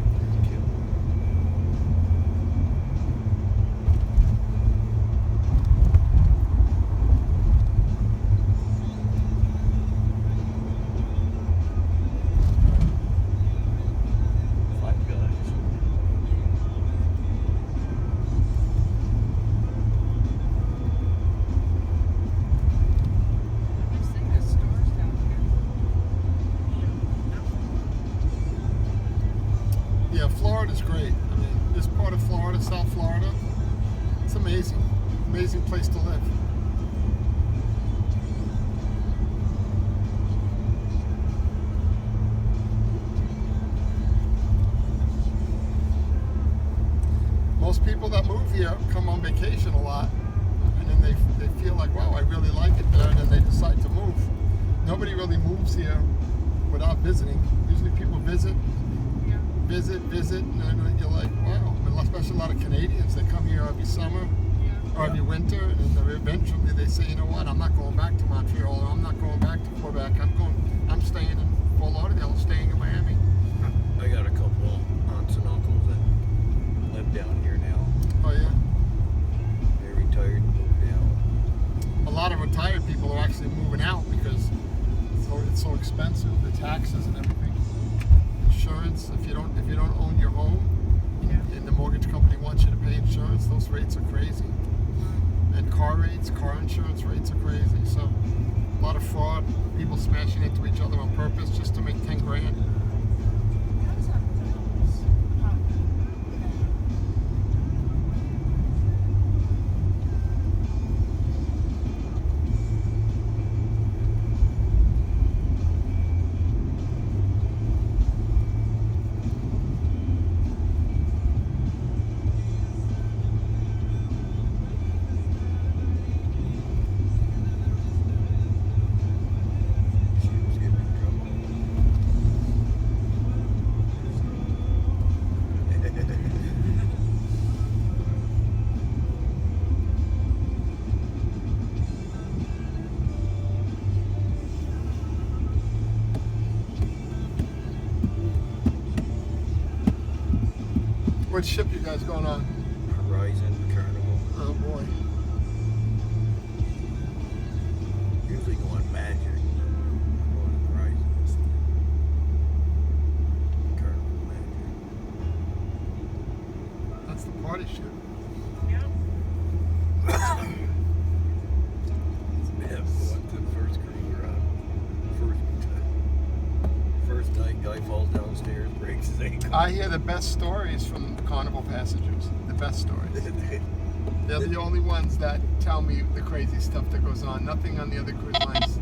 Five Guys. Next thing, there's stores down here. Yeah, Florida's great. I mean, this part of Florida, South Florida, it's amazing. Amazing place to live. Most people that move here come on vacation a lot, and then they feel like, wow, I really like it there, and then they decide to move. Nobody really moves here without visiting. Usually people visit, Yeah. and then you're like, wow. And especially a lot of Canadians, they come here every summer Yeah. or every winter, and then eventually they say, you know what, I'm not going back to Montreal, or I'm not going back to Quebec. I'm staying in Fort Lauderdale, I'm staying in Miami. I got a couple aunts and uncles that live down here now. Oh yeah. They're retired and moved down. A lot of retired people are actually moving out because it's so expensive, the taxes and everything. Insurance, if you don't own your home, Yeah. and the mortgage company wants you to pay insurance, those rates are crazy. And car insurance rates are crazy. So a lot of fraud, people smashing into each other on purpose just to make 10 grand. How does that happen? She was getting in What ship you guys going on? Horizon Carnival. Oh boy. Usually go on Magic. Go on Horizon. Carnival Magic. That's the party ship. Yeah. Yeah, going to the first cruise around. First night, guy falls downstairs, breaks his ankle. I hear the best stories from Carnival passengers. The best stories. They're the only ones that tell me the crazy stuff that goes on. Nothing on the other cruise lines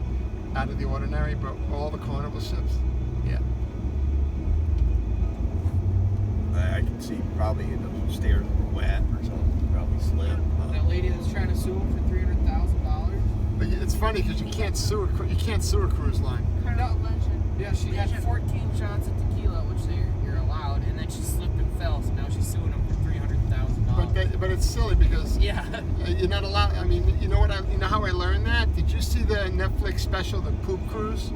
out of the ordinary, but all the Carnival ships, yeah. I can see probably the stairs were wet or something. Probably slipped. That lady that's trying to sue him for $300,000. But it's funny because you can't sue a cruise line. Carnival Legend. Yeah, she had Legend. 14 shots of tequila, which you're allowed, and then she slipped and fell, so now she's suing him for $300,000. But it's silly because Yeah. you're not allowed. I mean, you know how I learned that? Did you see the Netflix special, The Poop Cruise?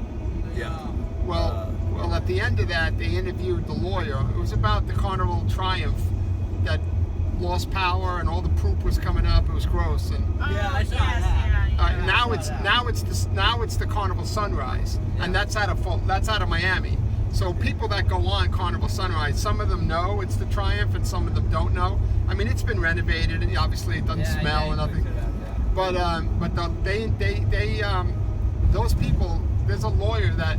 Yeah. Well, at the end of that, they interviewed the lawyer. It was about the Carnival Triumph that lost power and all the poop was coming up. It was gross. And Yeah, I saw yes, that. Yeah. now it's the Carnival Sunrise, and that's out of Miami. So people that go on Carnival Sunrise, some of them know it's the Triumph, and some of them don't know. I mean, it's been renovated, and obviously it doesn't smell and nothing. But those people. There's a lawyer that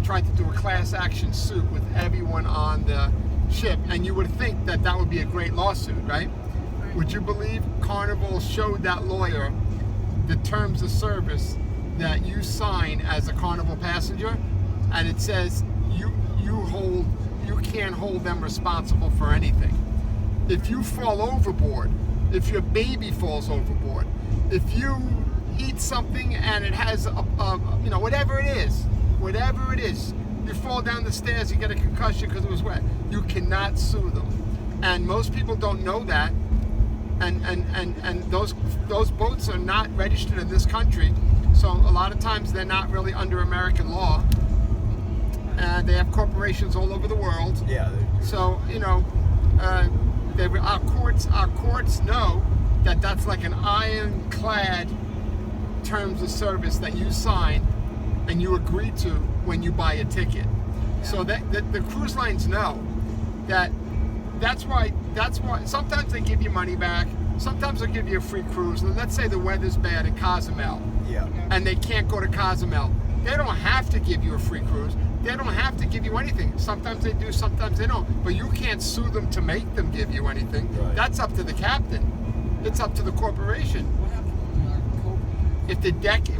tried to do a class action suit with everyone on the ship, and you would think that would be a great lawsuit, right? Would you believe Carnival showed that lawyer the terms of service that you sign as a Carnival passenger, and it says you can't hold them responsible for anything. If you fall overboard, if your baby falls overboard, if you eat something and it has whatever it is, you fall down the stairs, you get a concussion because it was wet, you cannot sue them. And most people don't know that. And those boats are not registered in this country, so a lot of times they're not really under American law, and they have corporations all over the world. Yeah. So our courts know that that's like an ironclad terms of service that you sign and you agree to when you buy a ticket. So that the cruise lines know that. That's why sometimes they give you money back. Sometimes they'll give you a free cruise. Let's say the weather's bad in Cozumel, and they can't go to Cozumel. They don't have to give you a free cruise. They don't have to give you anything. Sometimes they do, sometimes they don't. But you can't sue them to make them give you anything. Right. That's up to the captain. It's up to the corporation. What happened when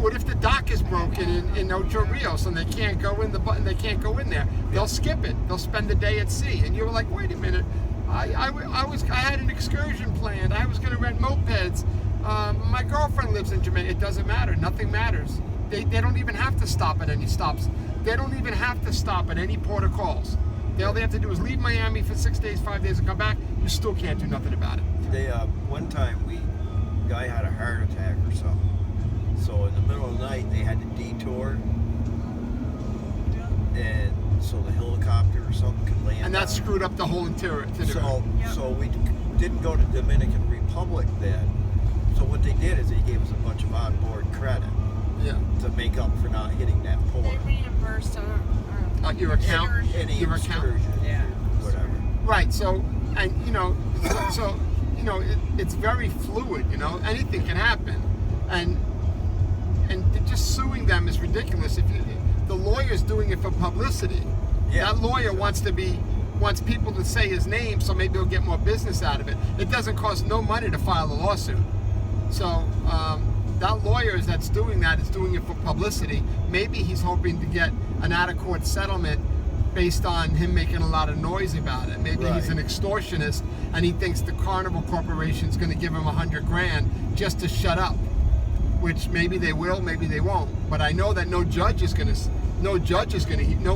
What if the dock is broken in Ocho Rios and they can't go in they can't go in there? They'll skip it. They'll spend the day at sea. And you're like, wait a minute. I had an excursion planned. I was going to rent mopeds. My girlfriend lives in Jamaica. It doesn't matter. Nothing matters. They don't even have to stop at any stops. They don't even have to stop at any port of calls. All they have to do is leave Miami for 6 days, 5 days, and come back. You still can't do nothing about it. They one time guy had a heart attack or something. So in the middle of the night they had to detour, and so the helicopter or something could land. And that on screwed up the whole interior. So we didn't go to Dominican Republic then. So what they did is they gave us a bunch of onboard credit to make up for not hitting that port. They reimbursed Your account. Any Your account. excursion, whatever. Right. So it's very fluid. Anything can happen, and just suing them is ridiculous. The lawyer's doing it for publicity. Yeah. That lawyer wants people to say his name, so maybe he'll get more business out of it. It doesn't cost no money to file a lawsuit. So that lawyer that's doing that is doing it for publicity. Maybe he's hoping to get an out-of-court settlement based on him making a lot of noise about it. Maybe he's an extortionist and he thinks the Carnival Corporation's going to give him $100,000 just to shut up. Which maybe they will, maybe they won't. But I know that no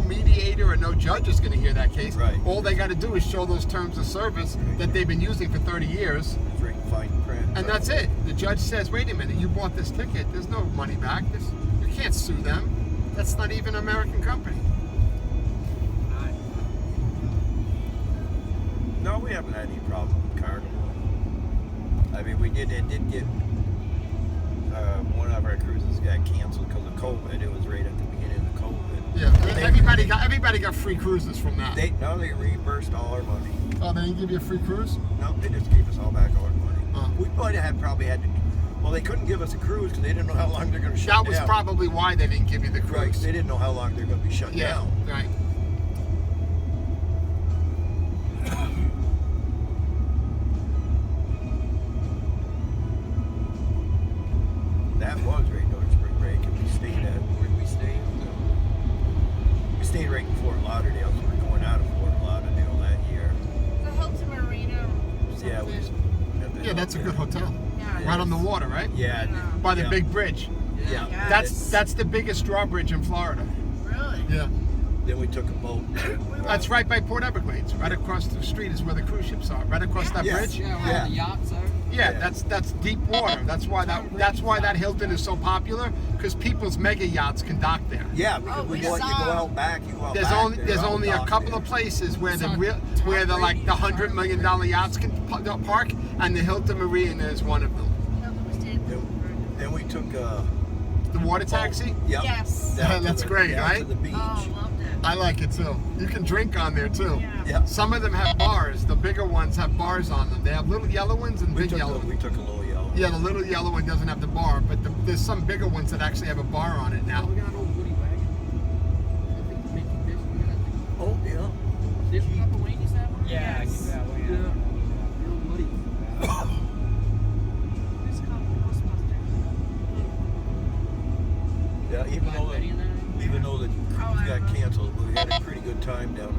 mediator or no judge is going to hear that case. Right. All they got to do is show those terms of service that they've been using for 30 years. Fine print. And that's it. The judge says, wait a minute, you bought this ticket. There's no money back. You can't sue them. That's not even an American company. No, we haven't had any problem with Carnival. I mean, it did get one of our cruises got canceled because of COVID. It was right at the beginning of COVID. Yeah, everybody got free cruises from that. They reimbursed all our money. Oh, they didn't give you a free cruise? No, they just gave us all back all our money. We probably had to. Well, they couldn't give us a cruise because they didn't know how long they're going to shut down. That was probably why they didn't give you the cruise. Right, they didn't know how long they're going to be shut down. Right. That was right during spring break, and we stayed at, where did we stay? We stayed right in Fort Lauderdale, so we're going out of Fort Lauderdale that year. The Hilton Marina. Yeah, That's a good hotel. Yeah. Right on the water, right? Yeah. By the big bridge. Yeah. That's the biggest drawbridge in Florida. Really? Yeah. Then we took a boat. That's right by Port Everglades. Right across the street is where the cruise ships are. Right across that Yes. bridge. Yeah, where the yachts are. Yeah, that's deep water. That's why that Hilton is so popular, because people's mega yachts can dock there. Yeah, because we you go saw. out back, There's only a couple of places where the $100 million yachts can park, and the Hilton Marina is one of them. Hilton was dead. Then we took The water taxi? Yep. Yes. Down to That's the- great, down right? to the beach. Oh, loved it. I like it too. You can drink on there too. Yeah. Yeah. Some of them have bars. The bigger ones have bars on them. They have little yellow ones and big yellow ones. We took a little yellow Yeah, the little yellow one doesn't have the bar, but there's some bigger ones that actually have a bar on it now. We got an old Woody wagon. I think it's mint condition. Oh, yeah. Did Papa Wayne used to have one? Yeah, Yes. yeah, we Yeah. have. The old Woody. It's called Ghostbusters. Yeah, Black Betty in that? even though the Oh, cruise I got love canceled, we had a pretty good time down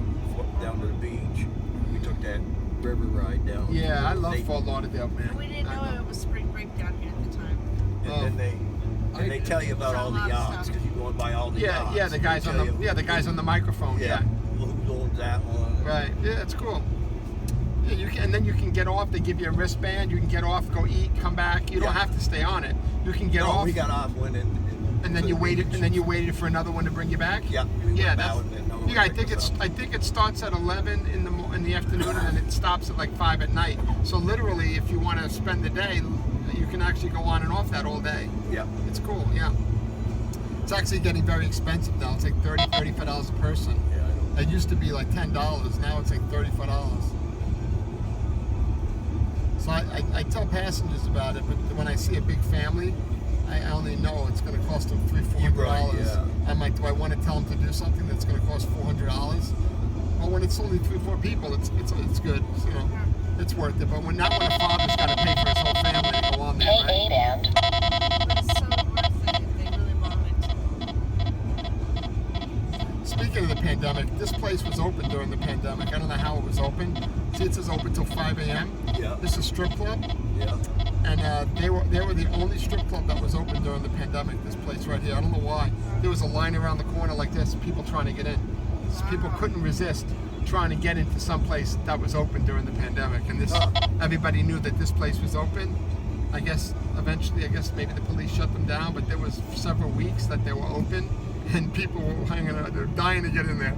to the beach. We took that river ride down. Yeah, I love They- Fort Lauderdale, man. We didn't know it was spring break down here at the time. And then they tell you about Saw a all the lot of yachts stuff. because you go and buy all the yachts. Yeah, the guys They on tell the you the guys on the microphone. yeah, who owns that one. Right. Yeah, it's cool. Yeah, you can, and then you can get off. They give you a wristband. You can get off, go eat, come back. You don't Yeah. have to stay on it. You can get No, off, we got off when and then you waited, and then you waited for another one to bring you back. Yeah, we Yeah, went that's. out and then another one Yeah, I picked think us up. I think it starts at 11 in the afternoon, and then it stops at like 5 at night. So literally, if you want to spend the day, you can actually go on and off that all day. Yeah. It's cool. Yeah. It's actually getting very expensive now. It's like $35 a person. Yeah, I know. It used to be like $10. Now it's like $35. So I tell passengers about it, but when I see a big family, I only know it's going to cost them $300-400. Right, yeah. I'm like, do I want to tell them to do something that's going to cost $400? Well, when it's only 3-4 people, it's good. You know, it's worth it. But not when a father's got to pay for his whole family to go on there, Pay right? 8 and But it's so worth it if they really want it. Speaking of the pandemic, this place was open during the pandemic. I don't know how it was open. See, it says open till 5 a.m. Yeah. This is a strip club. Yeah. And they were the only strip club that was open during the pandemic. This place right here, I don't know why. There was a line around the corner like this, people trying to get in. People couldn't resist trying to get into some place that was open during the pandemic. And this, everybody knew that this place was open. I guess eventually, maybe the police shut them down, but there was several weeks that they were open, and people were hanging out. They're dying to get in there.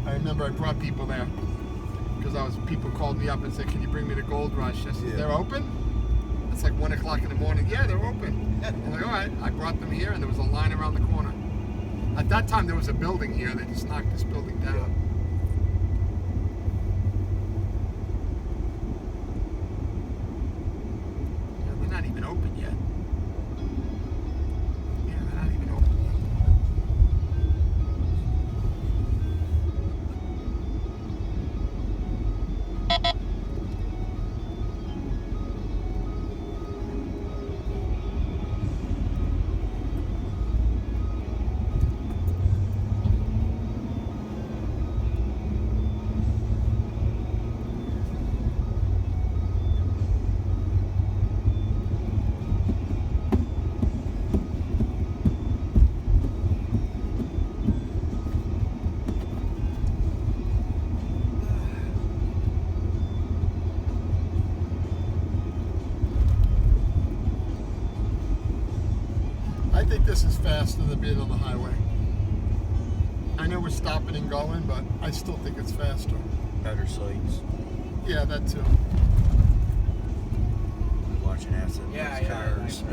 I remember I brought people there. Because people called me up and said, "Can you bring me to Gold Rush?" I said, Yeah. "They're open?" It's like 1 o'clock in the morning. Yeah, they're open. I'm like, all right. I brought them here, and there was a line around the corner. At that time, there was a building here. They just knocked this building down. Yeah, they're not even open yet. Yeah, they're not even open yet. I think this is faster than being on the highway. I know we're stopping and going, but I still think it's faster. Better sights. Yeah, that too. Watching acid Yeah, cars.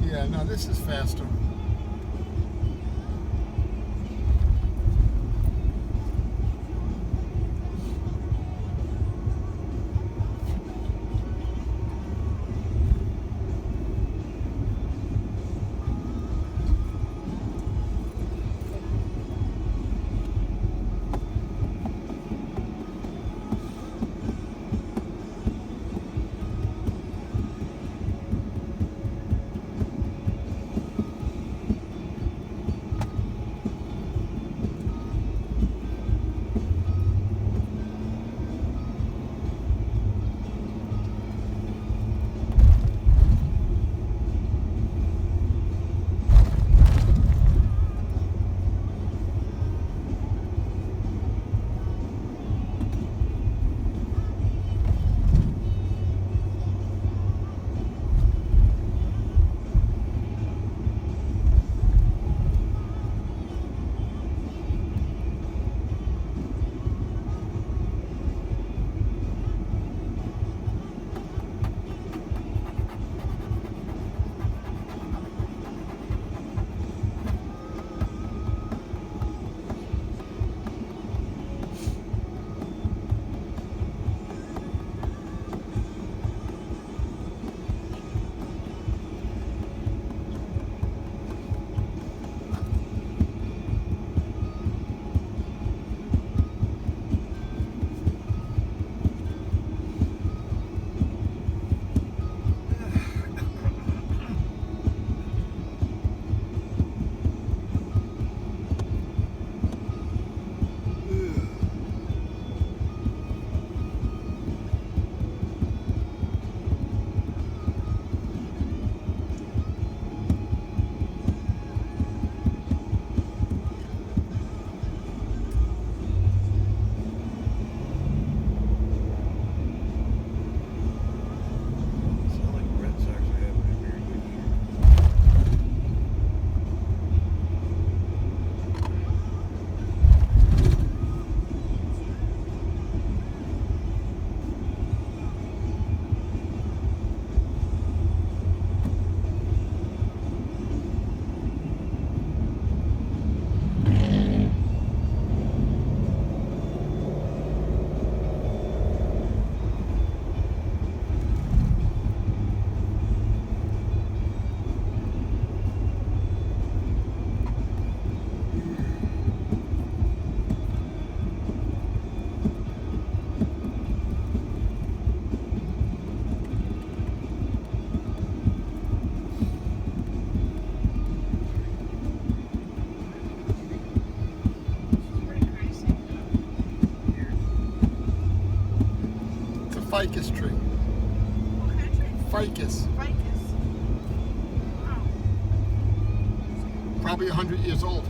Yeah, no, this is faster. ficus tree. What kind of tree? Ficus. Ficus. Oh. Probably 100 years old.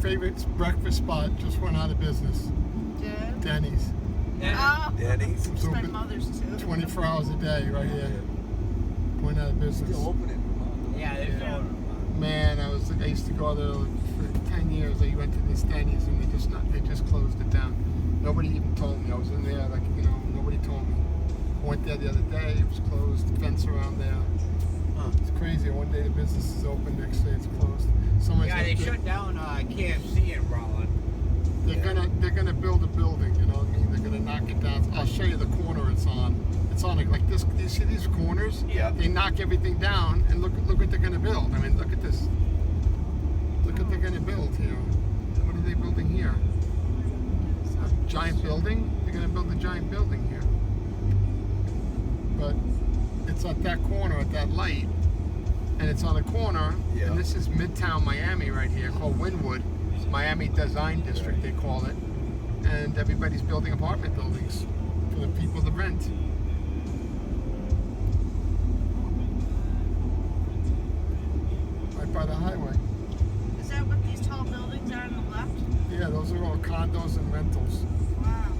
Favorite breakfast spot just went out of business. Did? Denny's. Oh. Denny's. It's My open mother's too. 24 hours a day right here. Went out of business. Yeah, they're Yeah. still Man, I used to go there for 10 years. I went to this Denny's and they just closed it down. Nobody even told me. I was in there nobody told me. I went there the other day. It was closed. Fence around there. It's crazy. One day the business is open, next day it's closed. Yeah, they shut down KFC in Rowland. They're gonna build a building. You know what I mean? They're gonna knock it down. I'll show you the corner it's on. It's on like this. Do you see these corners? Yeah. They knock everything down and look what they're gonna build. I mean, look at this. Look what they're gonna build here. What are they building here? A giant building. They're gonna build a giant building here. But it's at that corner, at that light, and it's on the corner. Yeah. And this is Midtown Miami right here, called Wynwood. It's Miami Design District, they call it. And everybody's building apartment buildings for the people to rent. Right by the highway. Is that what these tall buildings are on the left? Yeah, those are all condos and rentals. Wow.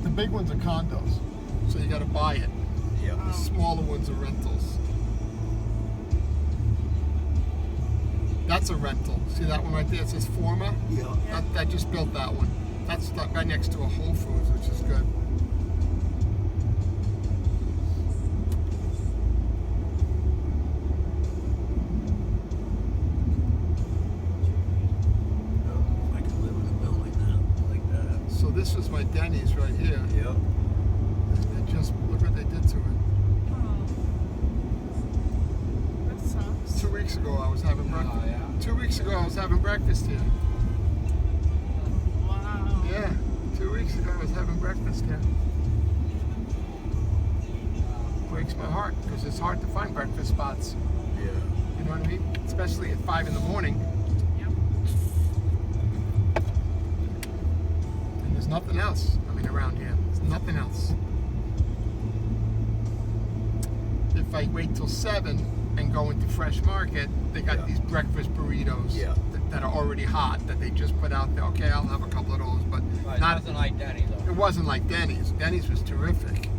The big ones are condos, so you got to buy it. Yeah. The smaller ones are rentals. That's a rental. See that one right there? It says Forma. Yeah. That just built that one. That's right next to a Whole Foods, which is good. I could live in a building like that. So this was my Denny's right here. Yep. They just look what they did to it. Oh. That sucks. 2 weeks ago I was having breakfast. Oh, yeah. 2 weeks ago I was having breakfast here. Wow. Yeah. 2 weeks ago I was having breakfast here. Breaks my heart because it's hard to find breakfast spots. Yeah. You know what I mean? Especially at 5 in the morning. Yep. And there's nothing else. I mean, around here, there's nothing else. If I wait till 7 and go into Fresh Market, they got Yeah. these breakfast burritos. Yeah. that are already hot that they just put out there. Okay, I'll have a couple of those, but But nothing like Denny's though. it wasn't like Denny's. Denny's was terrific.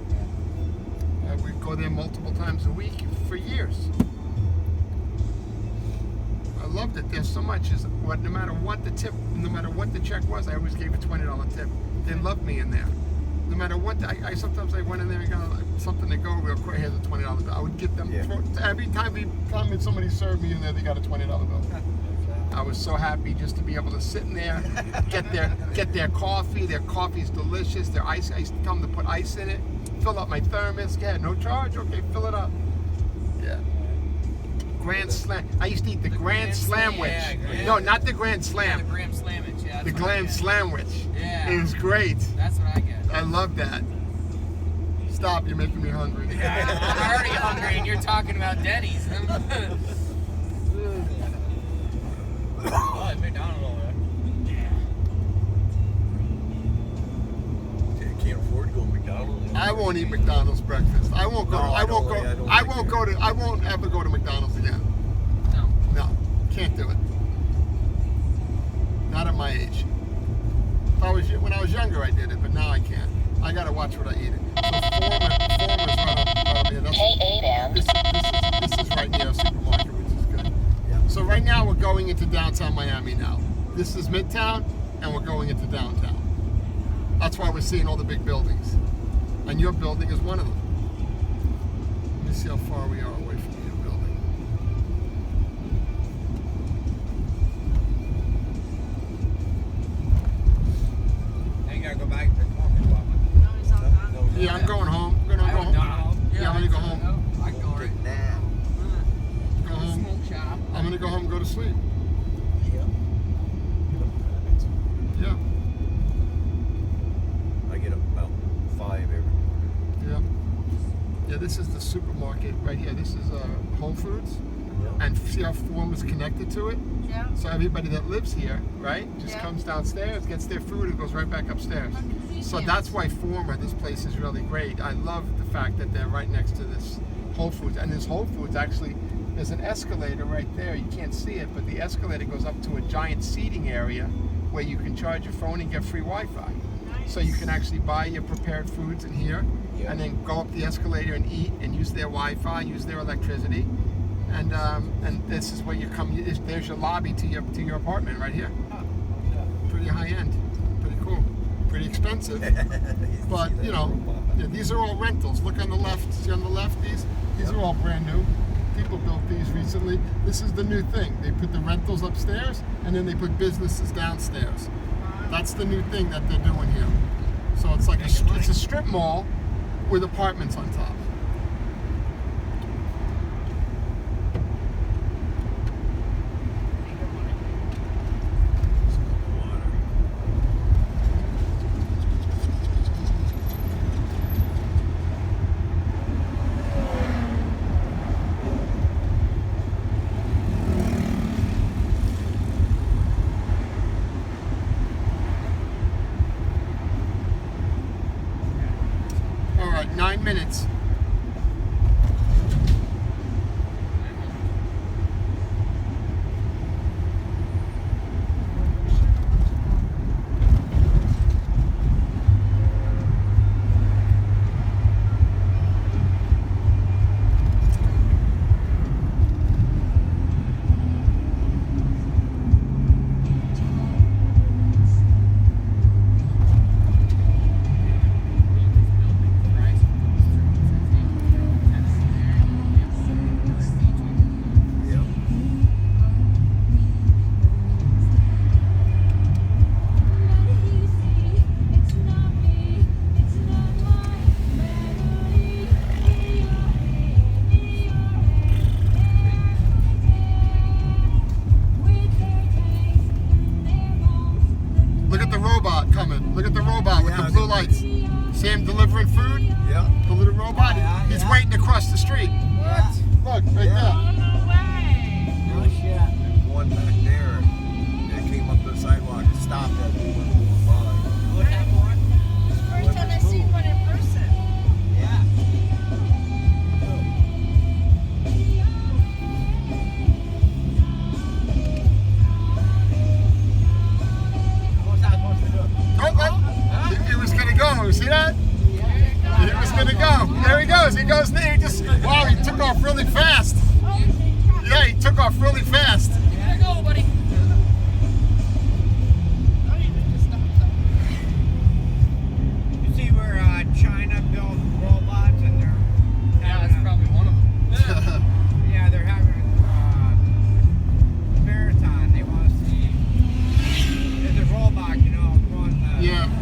We'd go there multiple times a week for years. I loved it there so much. Is what no matter what the check was, I always gave a $20 tip. They loved me in there. No matter what, I sometimes I went in there and got something to go real quick. Here's a $20 bill. I would get them every time somebody served me in there. They got a $20 bill. I was so happy just to be able to sit in there, get their coffee. Their coffee's delicious. Their ice. I used to tell them to put ice in it. Fill up my thermos. Yeah, no charge. Okay, fill it up. Yeah. Grand Slam. I used to eat the Grand Slamwich. Yeah, No, not the Grand Yeah, Slam. the Graham Slamwich. Yeah, The Grand Slamwich. Yeah. It was great. That's what I get. I love that. Stop, you're making me hungry. I'm already hungry, and you're talking about Denny's. Oh, it's McDonald's over there. Can't afford to go to McDonald's. I won't eat McDonald's breakfast. I won't go. No, I won't go. I won't ever go to McDonald's again. No. No, can't do it. Not at my age. When I was younger, I did it, but now I can't. I gotta watch what I eat. Former's right up here. K8 and This is right near a supermarket, which is good. Yeah. So right now we're going into downtown Miami now. This is Midtown, and we're going into downtown. That's why we're seeing all the big buildings. And your building is one of them. Let me see how far we are away from your building. Now you gotta go back to the coffee department. No, he's on top. Yeah, I'm going home. I'm gonna go home. Yeah, I'm gonna go home. I can go right Take that. Go home. Smoke shop. I'm gonna go home and go to sleep. Yeah. Yeah, I get up about 5 every. yeah. Yeah, this is the supermarket right here. This is Whole Foods. Yeah. And see how Form is connected to it? Yeah. So everybody that lives here, right, just Yeah. comes downstairs, gets their food, and goes right back upstairs. So that's why Former, this place is really great. I love the fact that they're right next to this Whole Foods. And this Whole Foods actually, there's an escalator right there. You can't see it, but the escalator goes up to a giant seating area where you can charge your phone and get free Wi-Fi. So you can actually buy your prepared foods in here, and then go up the escalator and eat and use their Wi-Fi, use their electricity. And this is where you come. There's your lobby to your apartment right here. Pretty high end, pretty cool, pretty expensive, but you know, yeah, these are all rentals. Look on the left. See on the left, these are all brand new. People built these recently. This is the new thing. They put the rentals upstairs, and then they put businesses downstairs. That's the new thing that they're doing here. So it's like it's a strip mall with apartments on top. All right, 9 minutes. Look at the robot coming. Look at the robot with the blue lights. See him delivering food? Yeah. The little robot? Yeah, He's yeah. waiting across the street. What? Look, right there. No way. No shit. There's one back there that came up the sidewalk and stopped as we went going by. What's that for? First time I've seen one in person. Yeah. See that? He was gonna go. There he goes. He goes there. He just, wow, he took off really fast. Yeah, he took off really fast. There you go, buddy. You see where China built robots and they're Yeah, that's probably one of them. yeah, they're having marathon. They want to see there's a robot, you know, going Yeah. human.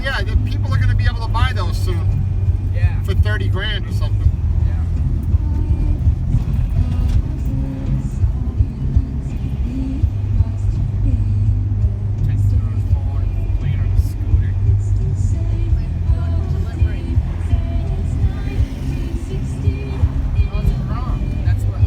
Yeah, the people are gonna be able to buy those soon Yeah. for 30 grand or something. Yeah. Texting on his phone, playing on his scooter. Oh, it's wrong. That's what.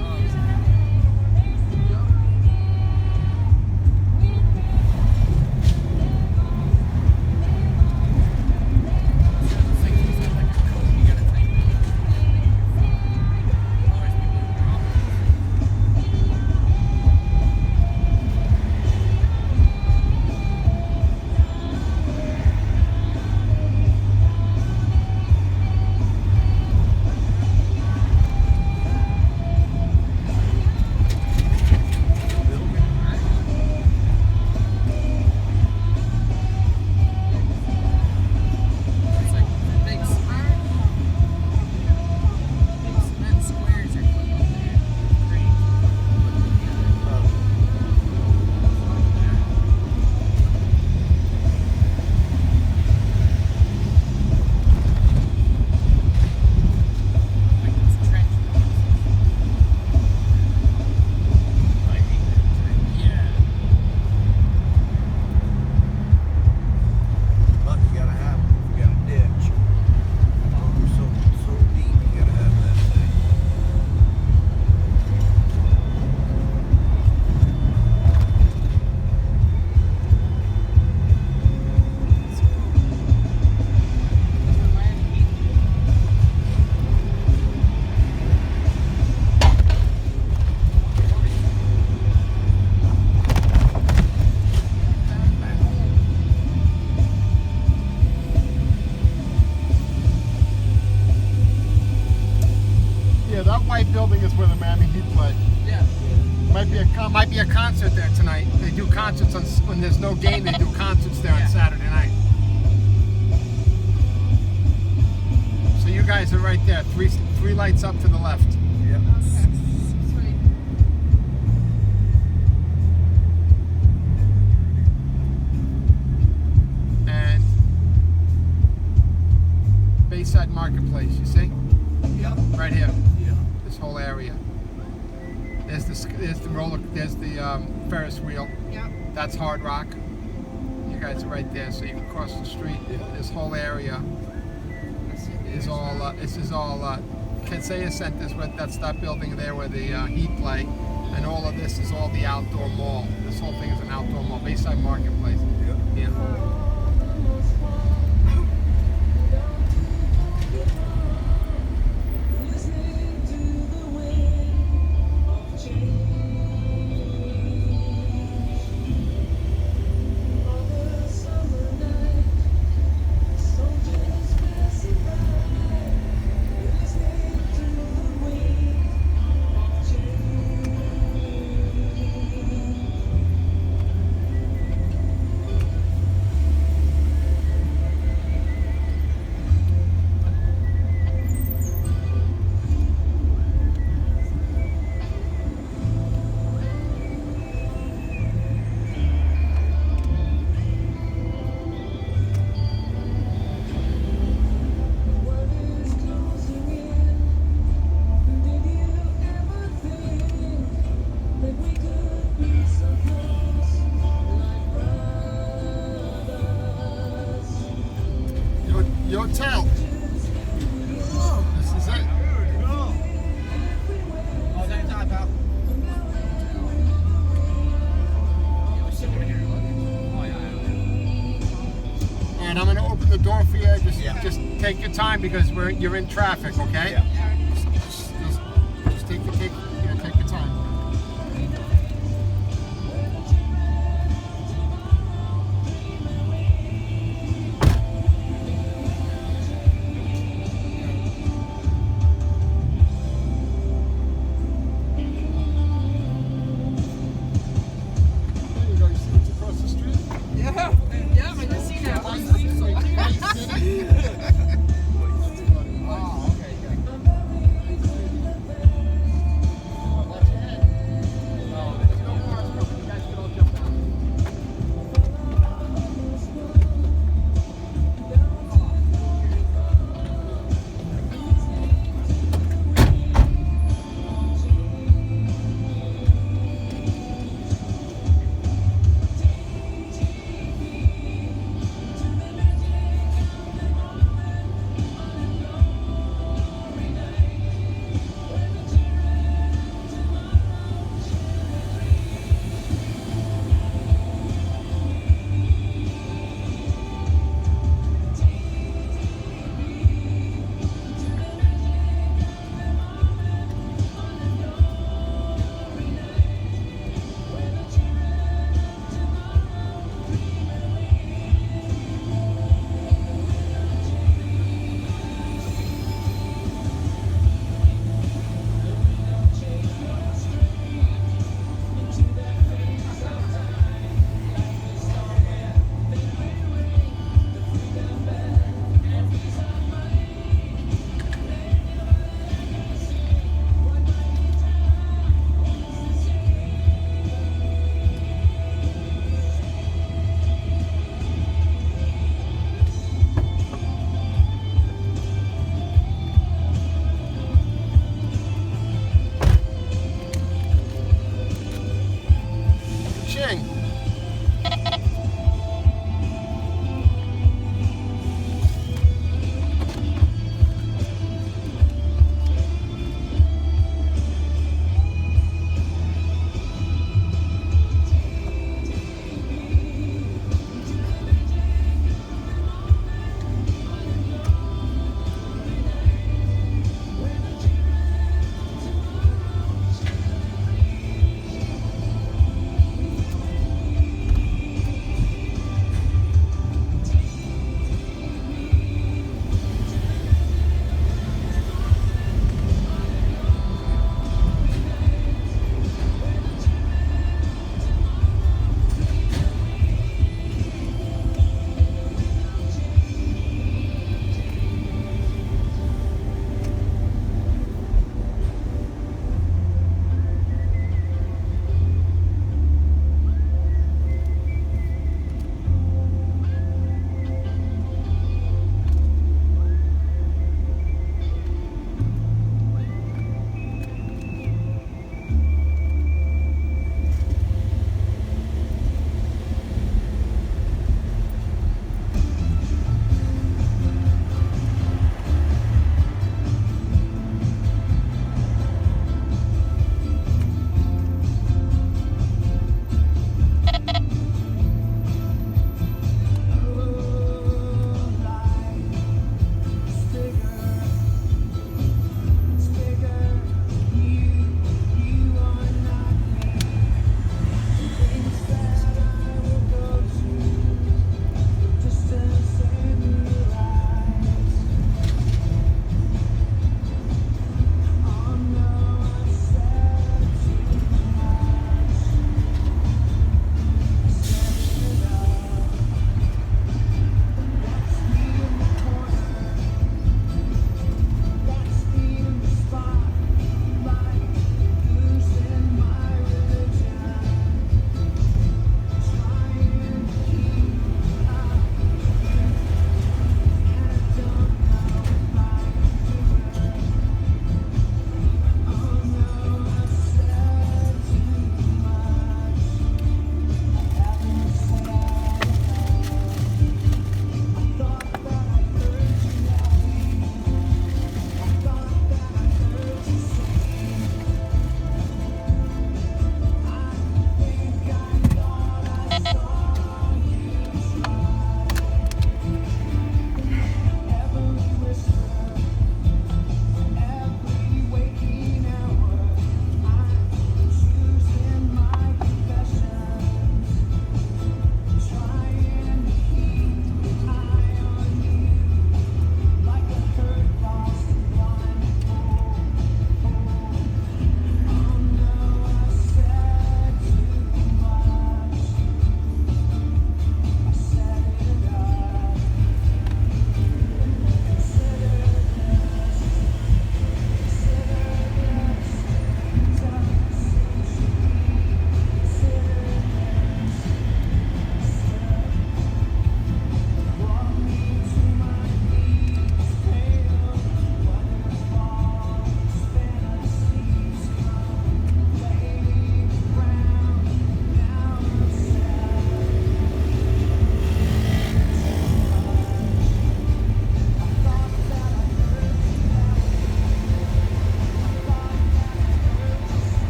It's like big cement squares are put up there. Cranes put together. Like those trench houses. I hate that. Yeah. But you gotta have it. You got a ditch. So deep, you gotta have that thing. Yeah, that white building is where the Miami Heat play. Yeah. Might be a concert there tonight. They do concerts on when there's no game. They do concerts there on Saturday night. So you guys are right there. Three lights up to the left. Yep. Sweet. And Bayside Marketplace. You see? Yep. Right here. Yep. This whole area. There's the Ferris wheel. Yep. That's Hard Rock. You guys are right there, so you can cross the street. This whole area is all. This is all. Kaseya Center's where that's that building there where the Heat play, and all of this is all the outdoor mall. This whole thing is an outdoor mall. Bayside Marketplace. Yep. Yeah. Yotel. This is it. Oh, that's not about. Yeah, we should go here and look. Oh, yeah. And I'm going to open the door for you. Yeah. Just take your time because you're in traffic, okay? Yeah.